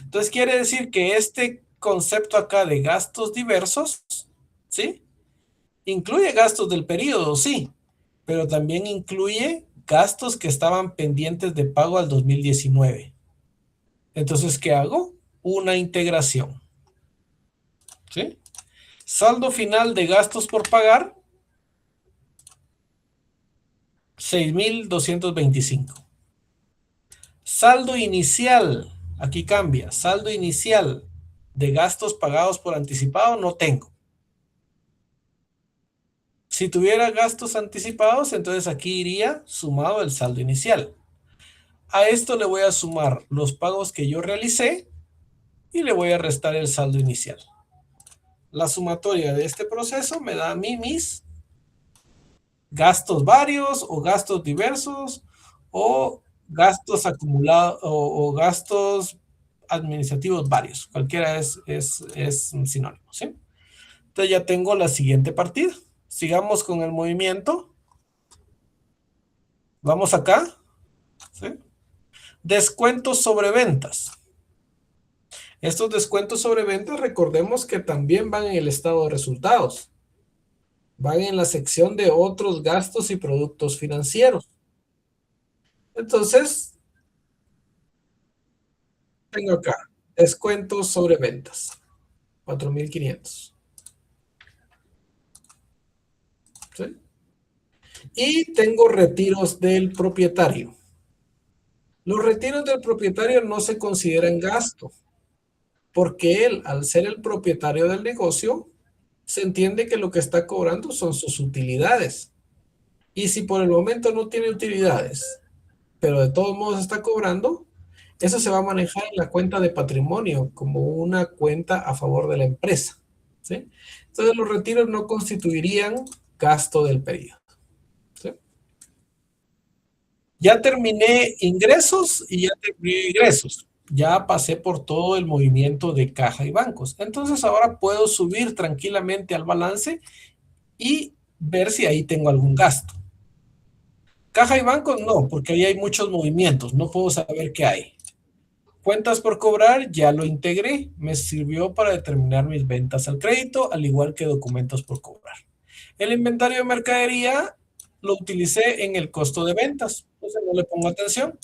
Entonces quiere decir que este concepto acá de gastos diversos, ¿sí? Incluye gastos del periodo, sí, pero también incluye gastos que estaban pendientes de pago al 2019. Entonces, ¿qué hago? Una integración, ¿sí? Saldo final de gastos por pagar, 6,225. Saldo inicial, aquí cambia, saldo inicial de gastos pagados por anticipado no tengo. Si tuviera gastos anticipados, entonces aquí iría sumado el saldo inicial. A esto le voy a sumar los pagos que yo realicé y le voy a restar el saldo inicial. La sumatoria de este proceso me da a mí mis gastos varios o gastos diversos o gastos acumulados o gastos administrativos varios. Cualquiera es un sinónimo, ¿sí? Entonces ya tengo la siguiente partida. Sigamos con el movimiento. Vamos acá, ¿sí? Descuentos sobre ventas. Estos descuentos sobre ventas, recordemos que también van en el estado de resultados. Van en la sección de otros gastos y productos financieros. Entonces, tengo acá descuentos sobre ventas, 4,500. ¿Sí? Y tengo retiros del propietario. Los retiros del propietario no se consideran gasto, porque él, al ser el propietario del negocio, se entiende que lo que está cobrando son sus utilidades. Y si por el momento no tiene utilidades, pero de todos modos está cobrando, eso se va a manejar en la cuenta de patrimonio como una cuenta a favor de la empresa, ¿sí? Entonces los retiros no constituirían gasto del periodo, ¿sí? Ya terminé ingresos y ya terminé ingresos. Ya pasé por todo el movimiento de caja y bancos. Entonces ahora puedo subir tranquilamente al balance y ver si ahí tengo algún gasto. Caja y bancos no, porque ahí hay muchos movimientos, no puedo saber qué hay. Cuentas por cobrar, ya lo integré, me sirvió para determinar mis ventas al crédito, al igual que documentos por cobrar. El inventario de mercadería lo utilicé en el costo de ventas, entonces no le pongo atención.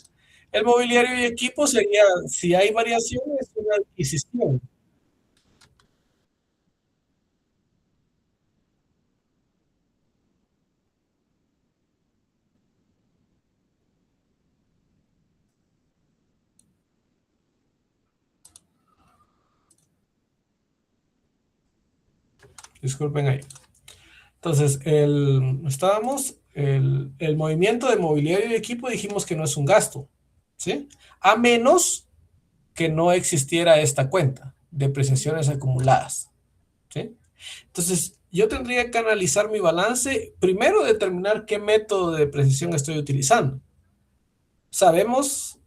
El mobiliario y equipo sería, si hay variaciones, una adquisición. Disculpen ahí. Entonces, el movimiento de mobiliario y equipo dijimos que no es un gasto, ¿sí? A menos que no existiera esta cuenta, depreciaciones acumuladas, ¿sí? Entonces, yo tendría que analizar mi balance, primero determinar qué método de depreciación estoy utilizando. Sabemos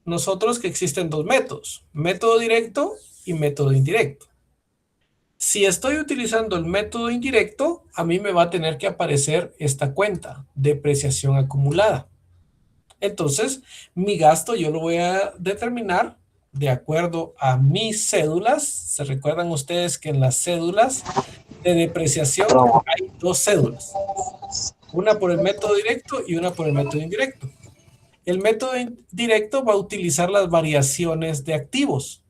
nosotros que existen dos métodos, método directo y método indirecto. Si estoy utilizando el método indirecto, a mí me va a tener que aparecer esta cuenta, depreciación acumulada. Entonces, mi gasto yo lo voy a determinar de acuerdo a mis cédulas. ¿Se recuerdan ustedes que en las cédulas de depreciación hay dos cédulas? Una por el método directo y una por el método indirecto. El método directo va a utilizar las variaciones de activos,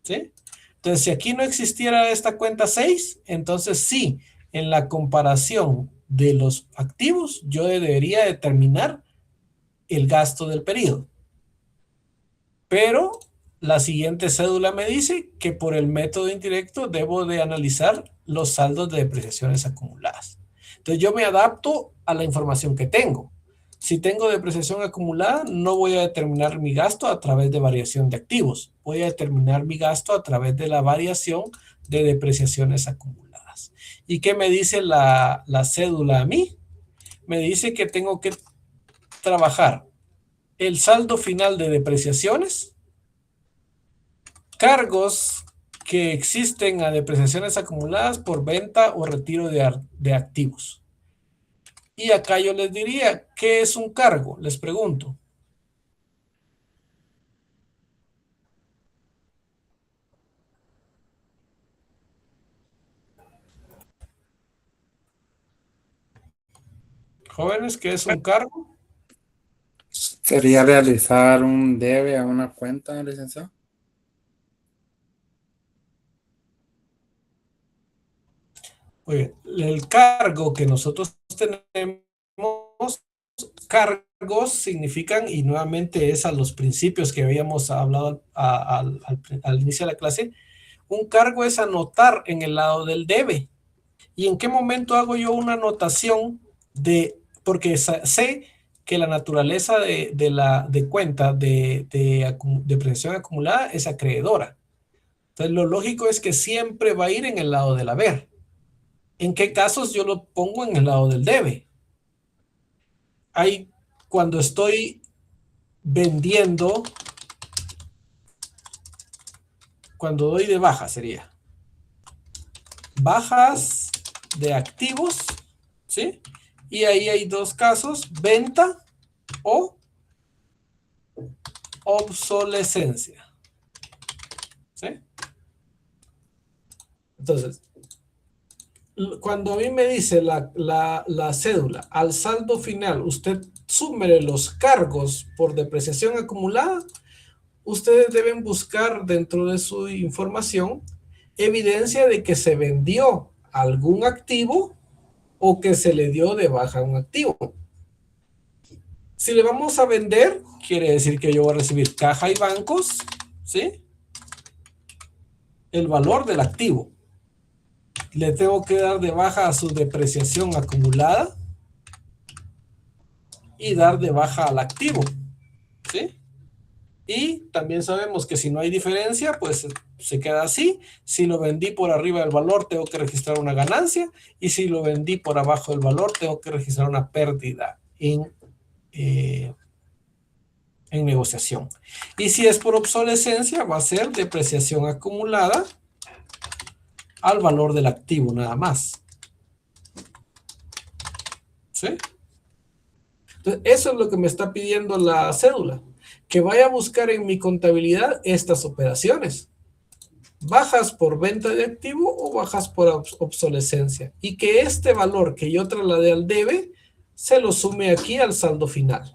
¿sí? Entonces, si aquí no existiera esta cuenta 6, entonces sí, en la comparación de los activos, yo debería determinar el gasto del periodo. Pero la siguiente cédula me dice que por el método indirecto debo de analizar los saldos de depreciaciones acumuladas. Entonces yo me adapto a la información que tengo. Si tengo depreciación acumulada, no voy a determinar mi gasto a través de variación de activos. Voy a determinar mi gasto a través de la variación de depreciaciones acumuladas. ¿Y qué me dice la cédula a mí? Me dice que tengo que trabajar el saldo final de depreciaciones, cargos que existen a depreciaciones acumuladas por venta o retiro de activos. Y acá yo les diría, ¿qué es un cargo? Les pregunto. Jóvenes, ¿qué es un cargo? ¿Sería realizar un debe a una cuenta, licenciado? Muy bien. El cargo que nosotros tenemos, cargos significan, y nuevamente es a los principios que habíamos hablado al inicio de la clase, un cargo es anotar en el lado del debe. ¿Y en qué momento hago yo una anotación porque sé que la naturaleza de cuenta de depreciación acumulada es acreedora? Entonces, lo lógico es que siempre va a ir en el lado del haber. ¿En qué casos yo lo pongo en el lado del debe? Hay cuando estoy vendiendo, cuando doy de baja sería bajas de activos, ¿sí? Y ahí hay dos casos, venta o obsolescencia, ¿sí? Entonces, cuando a mí me dice la cédula, al saldo final, usted súmele los cargos por depreciación acumulada, ustedes deben buscar dentro de su información evidencia de que se vendió algún activo o que se le dio de baja un activo. Si le vamos a vender, quiere decir que yo voy a recibir caja y bancos, ¿sí? El valor del activo. Le tengo que dar de baja a su depreciación acumulada y dar de baja al activo, ¿sí? Y también sabemos que si no hay diferencia, pues se queda así. Si lo vendí por arriba del valor, tengo que registrar una ganancia. Y si lo vendí por abajo del valor, tengo que registrar una pérdida en negociación. Y si es por obsolescencia, va a ser depreciación acumulada al valor del activo, nada más. ¿Sí? Entonces, eso es lo que me está pidiendo la cédula. Que vaya a buscar en mi contabilidad estas operaciones. Bajas por venta de activo o bajas por obsolescencia. Y que este valor que yo trasladé al debe se lo sume aquí al saldo final.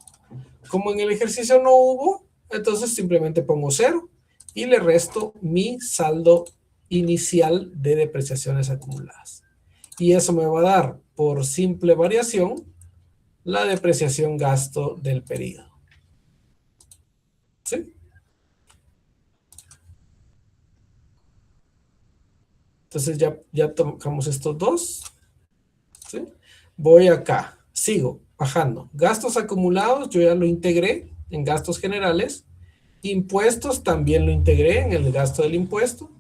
Como en el ejercicio no hubo, entonces simplemente pongo 0 y le resto mi saldo inicial de depreciaciones acumuladas. Y eso me va a dar, por simple variación, la depreciación gasto del periodo. ¿Sí? Entonces ya tocamos estos dos. ¿Sí? Voy acá, sigo bajando. Gastos acumulados, yo ya lo integré en gastos generales. Impuestos también lo integré en el gasto del impuesto.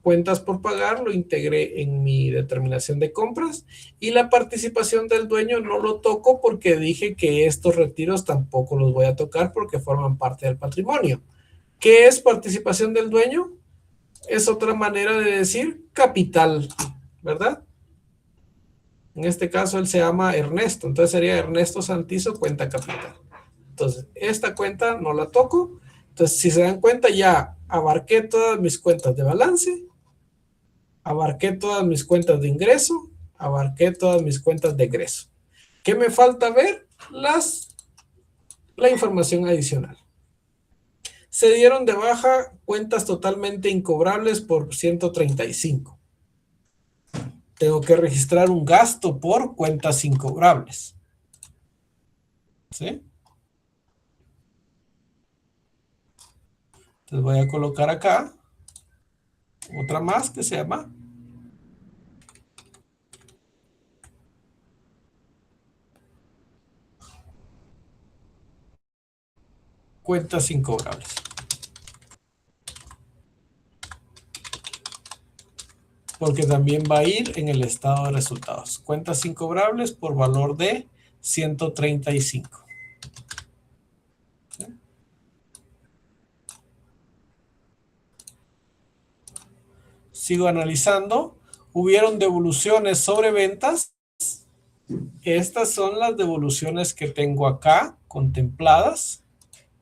Cuentas por pagar lo integré en mi determinación de compras. Y la participación del dueño no lo toco porque dije que estos retiros tampoco los voy a tocar porque forman parte del patrimonio. ¿Qué es participación del dueño? Es otra manera de decir capital, ¿verdad? En este caso él se llama Ernesto, entonces sería Ernesto Santizo, cuenta capital. Entonces, esta cuenta no la toco. Entonces, si se dan cuenta, ya abarqué todas mis cuentas de balance, abarqué todas mis cuentas de ingreso, abarqué todas mis cuentas de egreso. ¿Qué me falta ver? La información adicional. Se dieron de baja cuentas totalmente incobrables por 135. Tengo que registrar un gasto por cuentas incobrables. ¿Sí? Entonces voy a colocar acá otra más que se llama cuentas incobrables. Porque también va a ir en el estado de resultados. Cuentas incobrables por valor de 135. ¿Sí? Sigo analizando. Hubieron devoluciones sobre ventas. Estas son las devoluciones que tengo acá contempladas.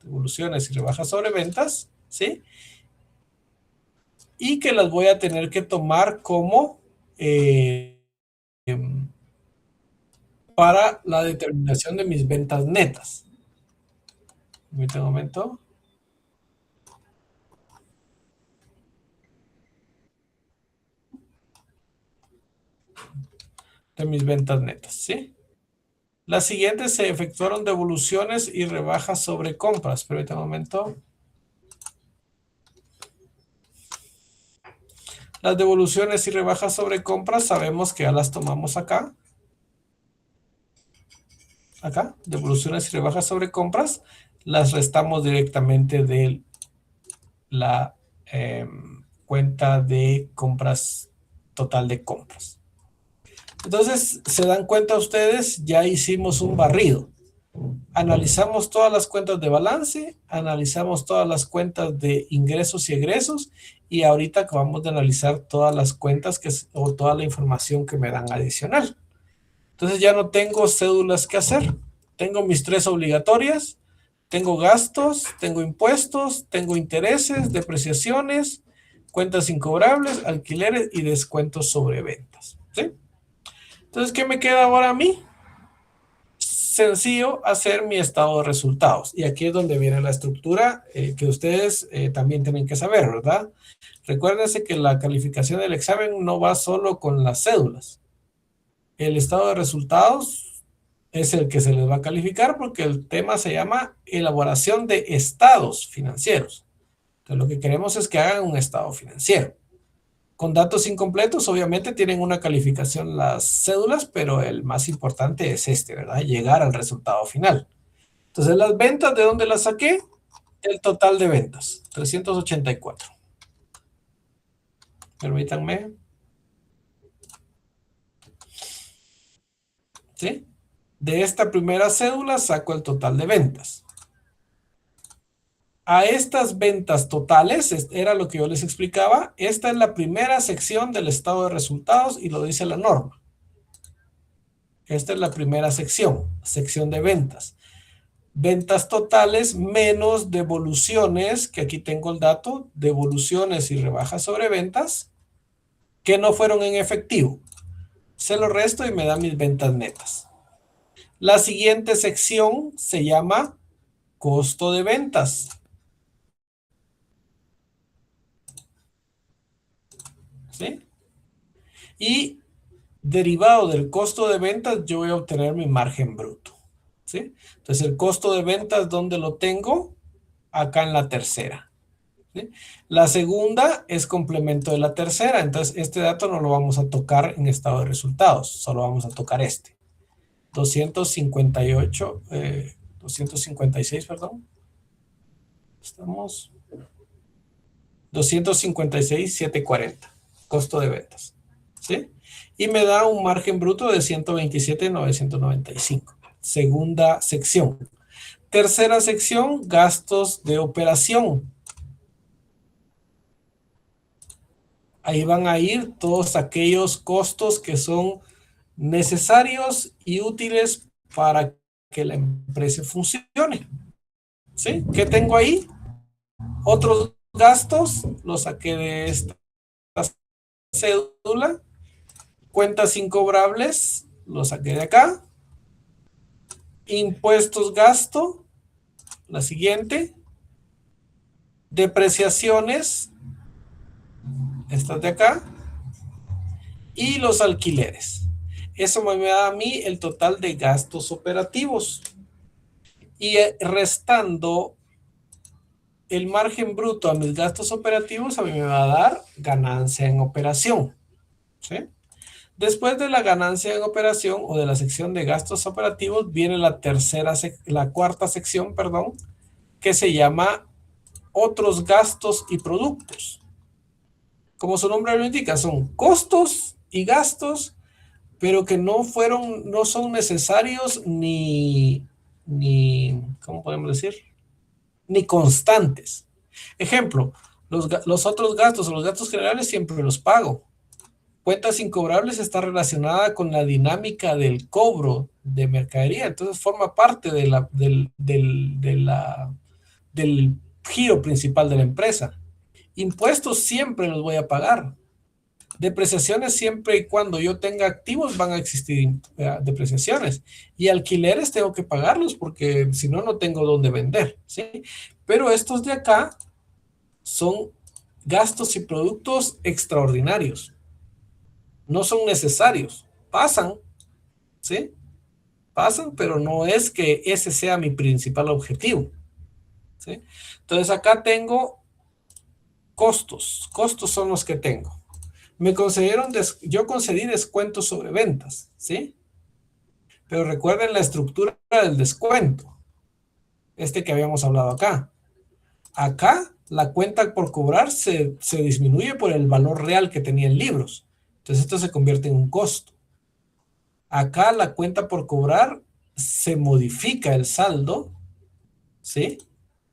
Devoluciones y rebajas sobre ventas. ¿Sí? Y que las voy a tener que tomar como para la determinación de mis ventas netas. Permítame un momento. De mis ventas netas, ¿sí? Las siguientes se efectuaron devoluciones y rebajas sobre compras. Permítame un momento. Las devoluciones y rebajas sobre compras sabemos que ya las tomamos acá. Acá, devoluciones y rebajas sobre compras. Las restamos directamente de la cuenta de compras, total de compras. Entonces, se dan cuenta ustedes, ya hicimos un barrido. Analizamos todas las cuentas de balance, analizamos todas las cuentas de ingresos y egresos, y ahorita acabamos de analizar todas las cuentas o toda la información que me dan adicional. Entonces ya no tengo cédulas que hacer. Tengo mis 3 obligatorias, tengo gastos, tengo impuestos, tengo intereses, depreciaciones, cuentas incobrables, alquileres y descuentos sobre ventas. ¿Sí? Entonces, ¿qué me queda ahora a mí? Sencillo hacer mi estado de resultados. Y aquí es donde viene la estructura que ustedes también tienen que saber, ¿verdad? Recuérdense que la calificación del examen no va solo con las cédulas. El estado de resultados es el que se les va a calificar porque el tema se llama elaboración de estados financieros. Entonces, lo que queremos es que hagan un estado financiero. Con datos incompletos, obviamente tienen una calificación las cédulas, pero el más importante es este, ¿verdad? Llegar al resultado final. Entonces, las ventas, ¿de dónde las saqué? El total de ventas, 384. Permítanme. ¿Sí? De esta primera cédula saco el total de ventas. A estas ventas totales, era lo que yo les explicaba, esta es la primera sección del estado de resultados y lo dice la norma. Esta es la primera sección de ventas. Ventas totales menos devoluciones, que aquí tengo el dato, devoluciones y rebajas sobre ventas, que no fueron en efectivo. Se lo resto y me da mis ventas netas. La siguiente sección se llama costo de ventas. ¿Sí? Y derivado del costo de ventas, yo voy a obtener mi margen bruto. ¿Sí? Entonces, el costo de ventas, ¿dónde lo tengo? Acá en la tercera. ¿sí? La segunda es complemento de la tercera, entonces este dato no lo vamos a tocar en estado de resultados, solo vamos a tocar este. 258, 256, perdón. Estamos 256,740, costo de ventas, ¿sí? Y me da un margen bruto de 127,995. Segunda sección. Tercera sección, gastos de operación. Ahí van a ir todos aquellos costos que son necesarios y útiles para que la empresa funcione, ¿sí? ¿Qué tengo ahí? Otros gastos, los saqué de esta cédula. Cuentas incobrables, los saqué de acá. Impuestos gasto, la siguiente. Depreciaciones, estas de acá. Y los alquileres. Eso me da a mí el total de gastos operativos. Y restando el margen bruto a mis gastos operativos, a mí me va a dar ganancia en operación, ¿sí? Después de la ganancia en operación o de la sección de gastos operativos, viene la cuarta sección, perdón, que se llama otros gastos y productos. Como su nombre lo indica, son costos y gastos, pero que no son necesarios ¿cómo podemos decir? Ni constantes. Ejemplo, los otros gastos o los gastos generales siempre los pago. Cuentas incobrables está relacionada con la dinámica del cobro de mercadería, entonces forma parte del giro principal de la empresa. Impuestos siempre los voy a pagar. Depreciaciones siempre y cuando yo tenga activos van a existir depreciaciones. Y alquileres tengo que pagarlos porque si no, no tengo dónde vender, ¿sí? Pero estos de acá son gastos y productos extraordinarios. No son necesarios. Pasan, ¿sí? Pasan, pero no es que ese sea mi principal objetivo, ¿sí? Entonces acá tengo costos. Costos son los que tengo. Yo concedí descuentos sobre ventas, ¿sí? Pero recuerden la estructura del descuento. Este que habíamos hablado acá. Acá la cuenta por cobrar se disminuye por el valor real que tenía en libros. Entonces esto se convierte en un costo. Acá la cuenta por cobrar se modifica el saldo, ¿sí?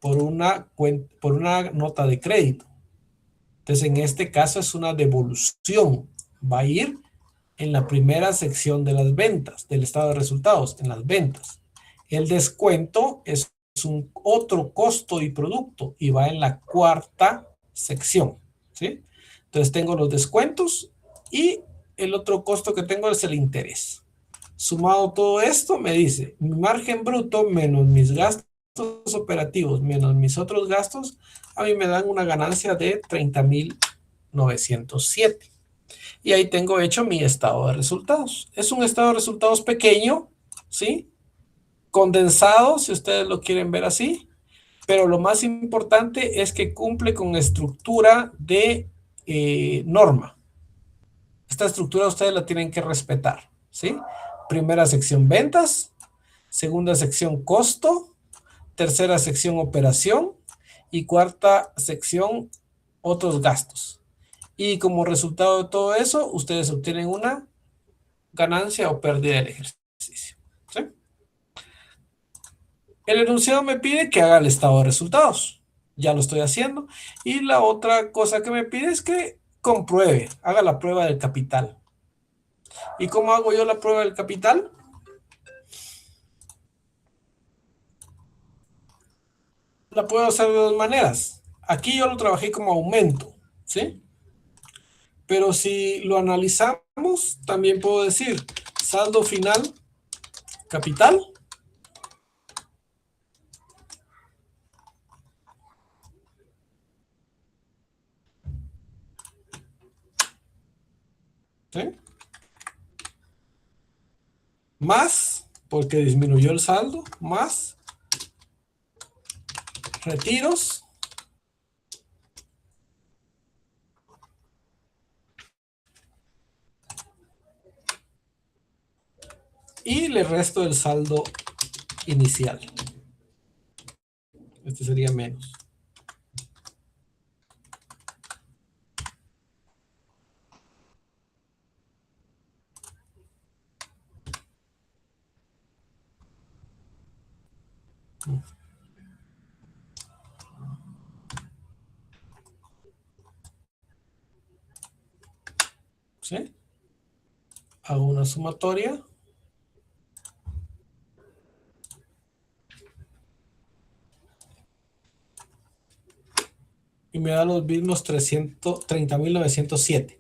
Por una nota de crédito. Entonces en este caso es una devolución. Va a ir en la primera sección de las ventas, del estado de resultados, en las ventas. El descuento es un otro costo y producto y va en la cuarta sección, ¿sí? Entonces tengo los descuentos y el otro costo que tengo es el interés. Sumado todo esto me dice mi margen bruto menos mis gastos operativos menos mis otros gastos, a mí me dan una ganancia de 30,907. Y ahí tengo hecho mi estado de resultados. Es un estado de resultados pequeño, ¿sí? Condensado, si ustedes lo quieren ver así. Pero lo más importante es que cumple con estructura de norma. Esta estructura ustedes la tienen que respetar, ¿sí? Primera sección ventas, segunda sección costo, tercera sección operación y cuarta sección otros gastos. Y como resultado de todo eso, ustedes obtienen una ganancia o pérdida del ejercicio, ¿sí? El enunciado me pide que haga el estado de resultados. Ya lo estoy haciendo. Y la otra cosa que me pide es que compruebe, haga la prueba del capital. ¿Y cómo hago yo la prueba del capital? La puedo hacer de dos maneras. Aquí yo lo trabajé como aumento, ¿sí? Pero si lo analizamos, también puedo decir saldo final capital. ¿Sí? Más, porque disminuyó el saldo, más retiros le resto el saldo inicial. Este sería menos. ¿Sí? Hago una sumatoria. Y me da los mismos 30.907.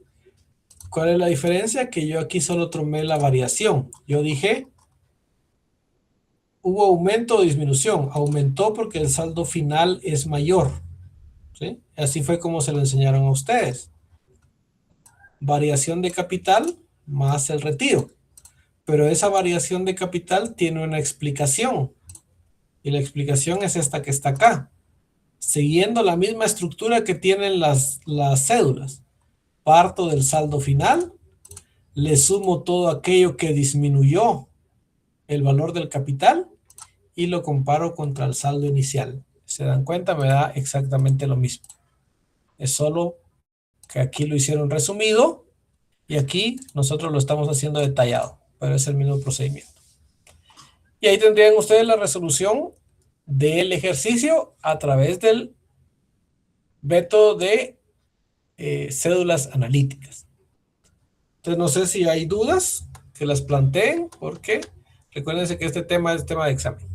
¿Cuál es la diferencia? Que yo aquí solo tomé la variación. Yo dije, hubo aumento o disminución. Aumentó porque el saldo final es mayor. ¿Sí? Así fue como se lo enseñaron a ustedes. Variación de capital más el retiro. Pero esa variación de capital tiene una explicación. Y la explicación es esta que está acá. Siguiendo la misma estructura que tienen las cédulas. Parto del saldo final, le sumo todo aquello que disminuyó el valor del capital y lo comparo contra el saldo inicial. ¿Se dan cuenta? Me da exactamente lo mismo. Es solo que aquí lo hicieron resumido y aquí nosotros lo estamos haciendo detallado, pero es el mismo procedimiento. Y ahí tendrían ustedes la resolución del ejercicio a través del método de cédulas analíticas. Entonces no sé si hay dudas que las planteen, porque recuérdense que este tema es tema de examen.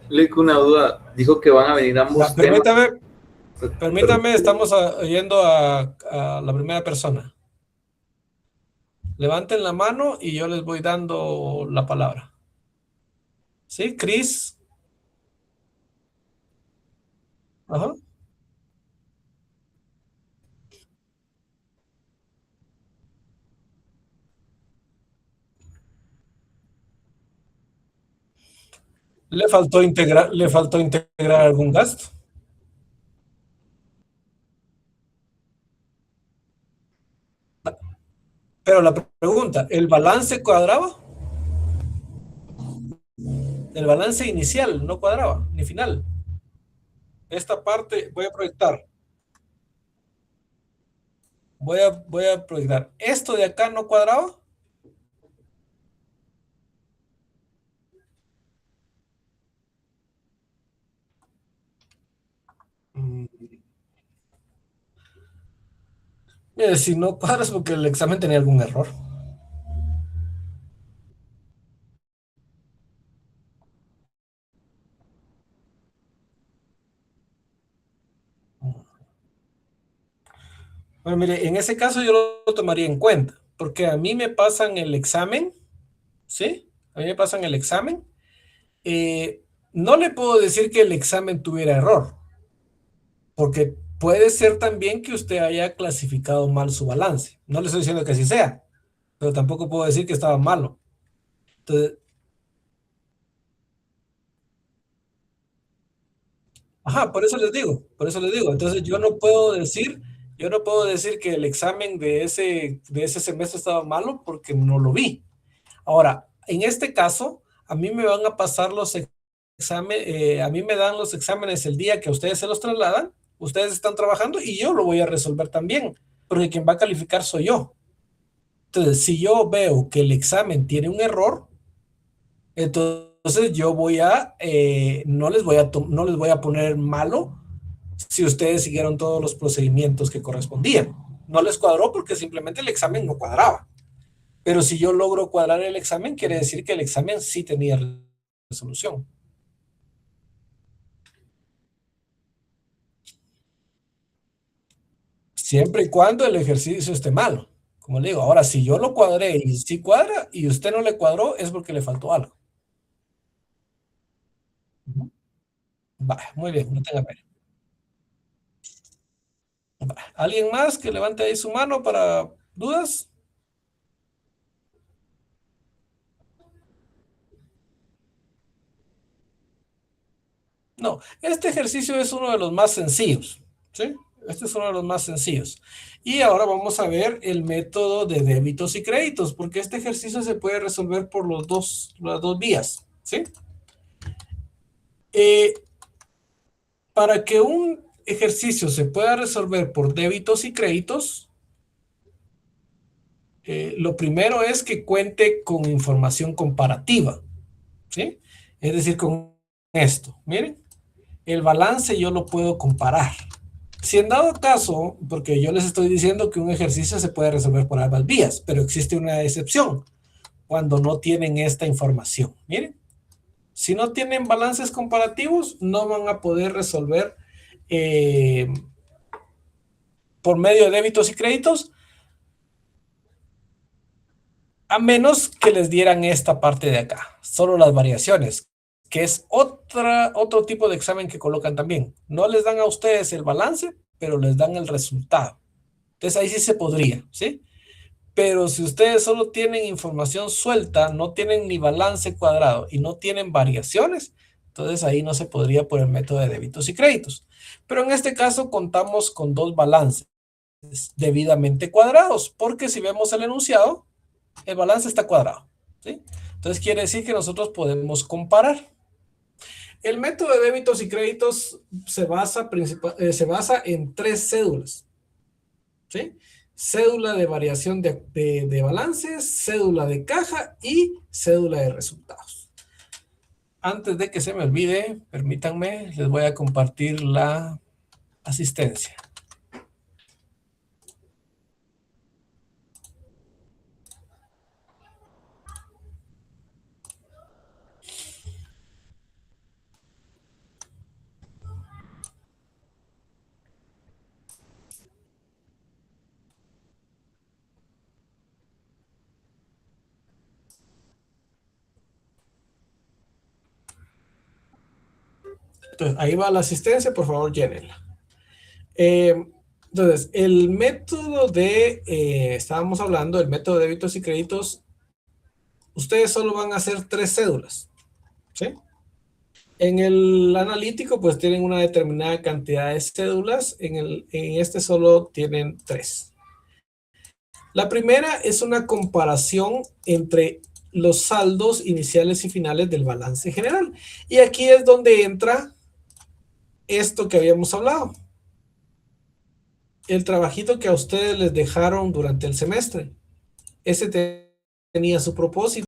Lick, una duda. Dijo que van a venir ambos temas. Permítame, estamos oyendo a la primera persona. Levanten la mano y yo les voy dando la palabra. ¿Sí? Cris. Ajá. ¿Le faltó integrar algún gasto? Pero la pregunta, ¿el balance cuadraba? El balance inicial no cuadraba, ni final. Esta parte voy a proyectar. Voy a proyectar. ¿Esto de acá no cuadraba? Si no cuadras porque el examen tenía algún error. Bueno, mire, en ese caso yo lo tomaría en cuenta, porque a mí me pasan el examen, ¿sí? A mí me pasan el examen. No le puedo decir que el examen tuviera error, porque puede ser también que usted haya clasificado mal su balance. No le estoy diciendo que así sea, pero tampoco puedo decir que estaba malo. Entonces, ajá, por eso les digo, por eso les digo. Entonces yo no puedo decir que el examen de ese semestre estaba malo porque no lo vi. Ahora, en este caso, a mí me van a pasar los exámenes, a mí me dan los exámenes el día que ustedes se los trasladan, ustedes están trabajando y yo lo voy a resolver también, porque quien va a calificar soy yo. Entonces, si yo veo que el examen tiene un error, entonces yo voy a, no les voy a poner malo si ustedes siguieron todos los procedimientos que correspondían. No les cuadró porque simplemente el examen no cuadraba. Pero si yo logro cuadrar el examen, quiere decir que el examen sí tenía resolución. Siempre y cuando el ejercicio esté malo. Como le digo, ahora si yo lo cuadré y sí cuadra y usted no le cuadró, es porque le faltó algo. Va, muy bien, no tenga pena. Va. ¿Alguien más que levante ahí su mano para dudas? No, este ejercicio es uno de los más sencillos, ¿sí? Este es uno de los más sencillos. Y ahora vamos a ver el método de débitos y créditos, porque este ejercicio se puede resolver por las dos vías, ¿sí? Para que un ejercicio se pueda resolver por débitos y créditos, lo primero es que cuente con información comparativa, ¿sí? Es decir, con esto, miren, el balance yo lo puedo comparar. Si en dado caso, porque yo les estoy diciendo que un ejercicio se puede resolver por ambas vías, pero existe una excepción, cuando no tienen esta información. Miren, si no tienen balances comparativos, no van a poder resolver por medio de débitos y créditos, a menos que les dieran esta parte de acá, solo las variaciones, que es otro tipo de examen que colocan también. No les dan a ustedes el balance, pero les dan el resultado. Entonces ahí sí se podría, ¿sí? Pero si ustedes solo tienen información suelta, no tienen ni balance cuadrado y no tienen variaciones, entonces ahí no se podría por el método de débitos y créditos. Pero en este caso contamos con dos balances debidamente cuadrados, porque si vemos el enunciado, el balance está cuadrado, ¿sí? Entonces quiere decir que nosotros podemos comparar. El método de débitos y créditos se basa en 3 cédulas, ¿sí? Cédula de variación de balances, cédula de caja y cédula de resultados. Antes de que se me olvide, permítanme, les voy a compartir la asistencia. Entonces, ahí va la asistencia, por favor, llénenla. Entonces, el método estábamos hablando, el método de débitos y créditos, ustedes solo van a hacer 3 cédulas, ¿sí? En el analítico, pues tienen una determinada cantidad de cédulas, en este solo tienen 3. La primera es una comparación entre los saldos iniciales y finales del balance general. Y aquí es donde entra esto que habíamos hablado. El trabajito que a ustedes les dejaron durante el semestre. Ese tenía su propósito.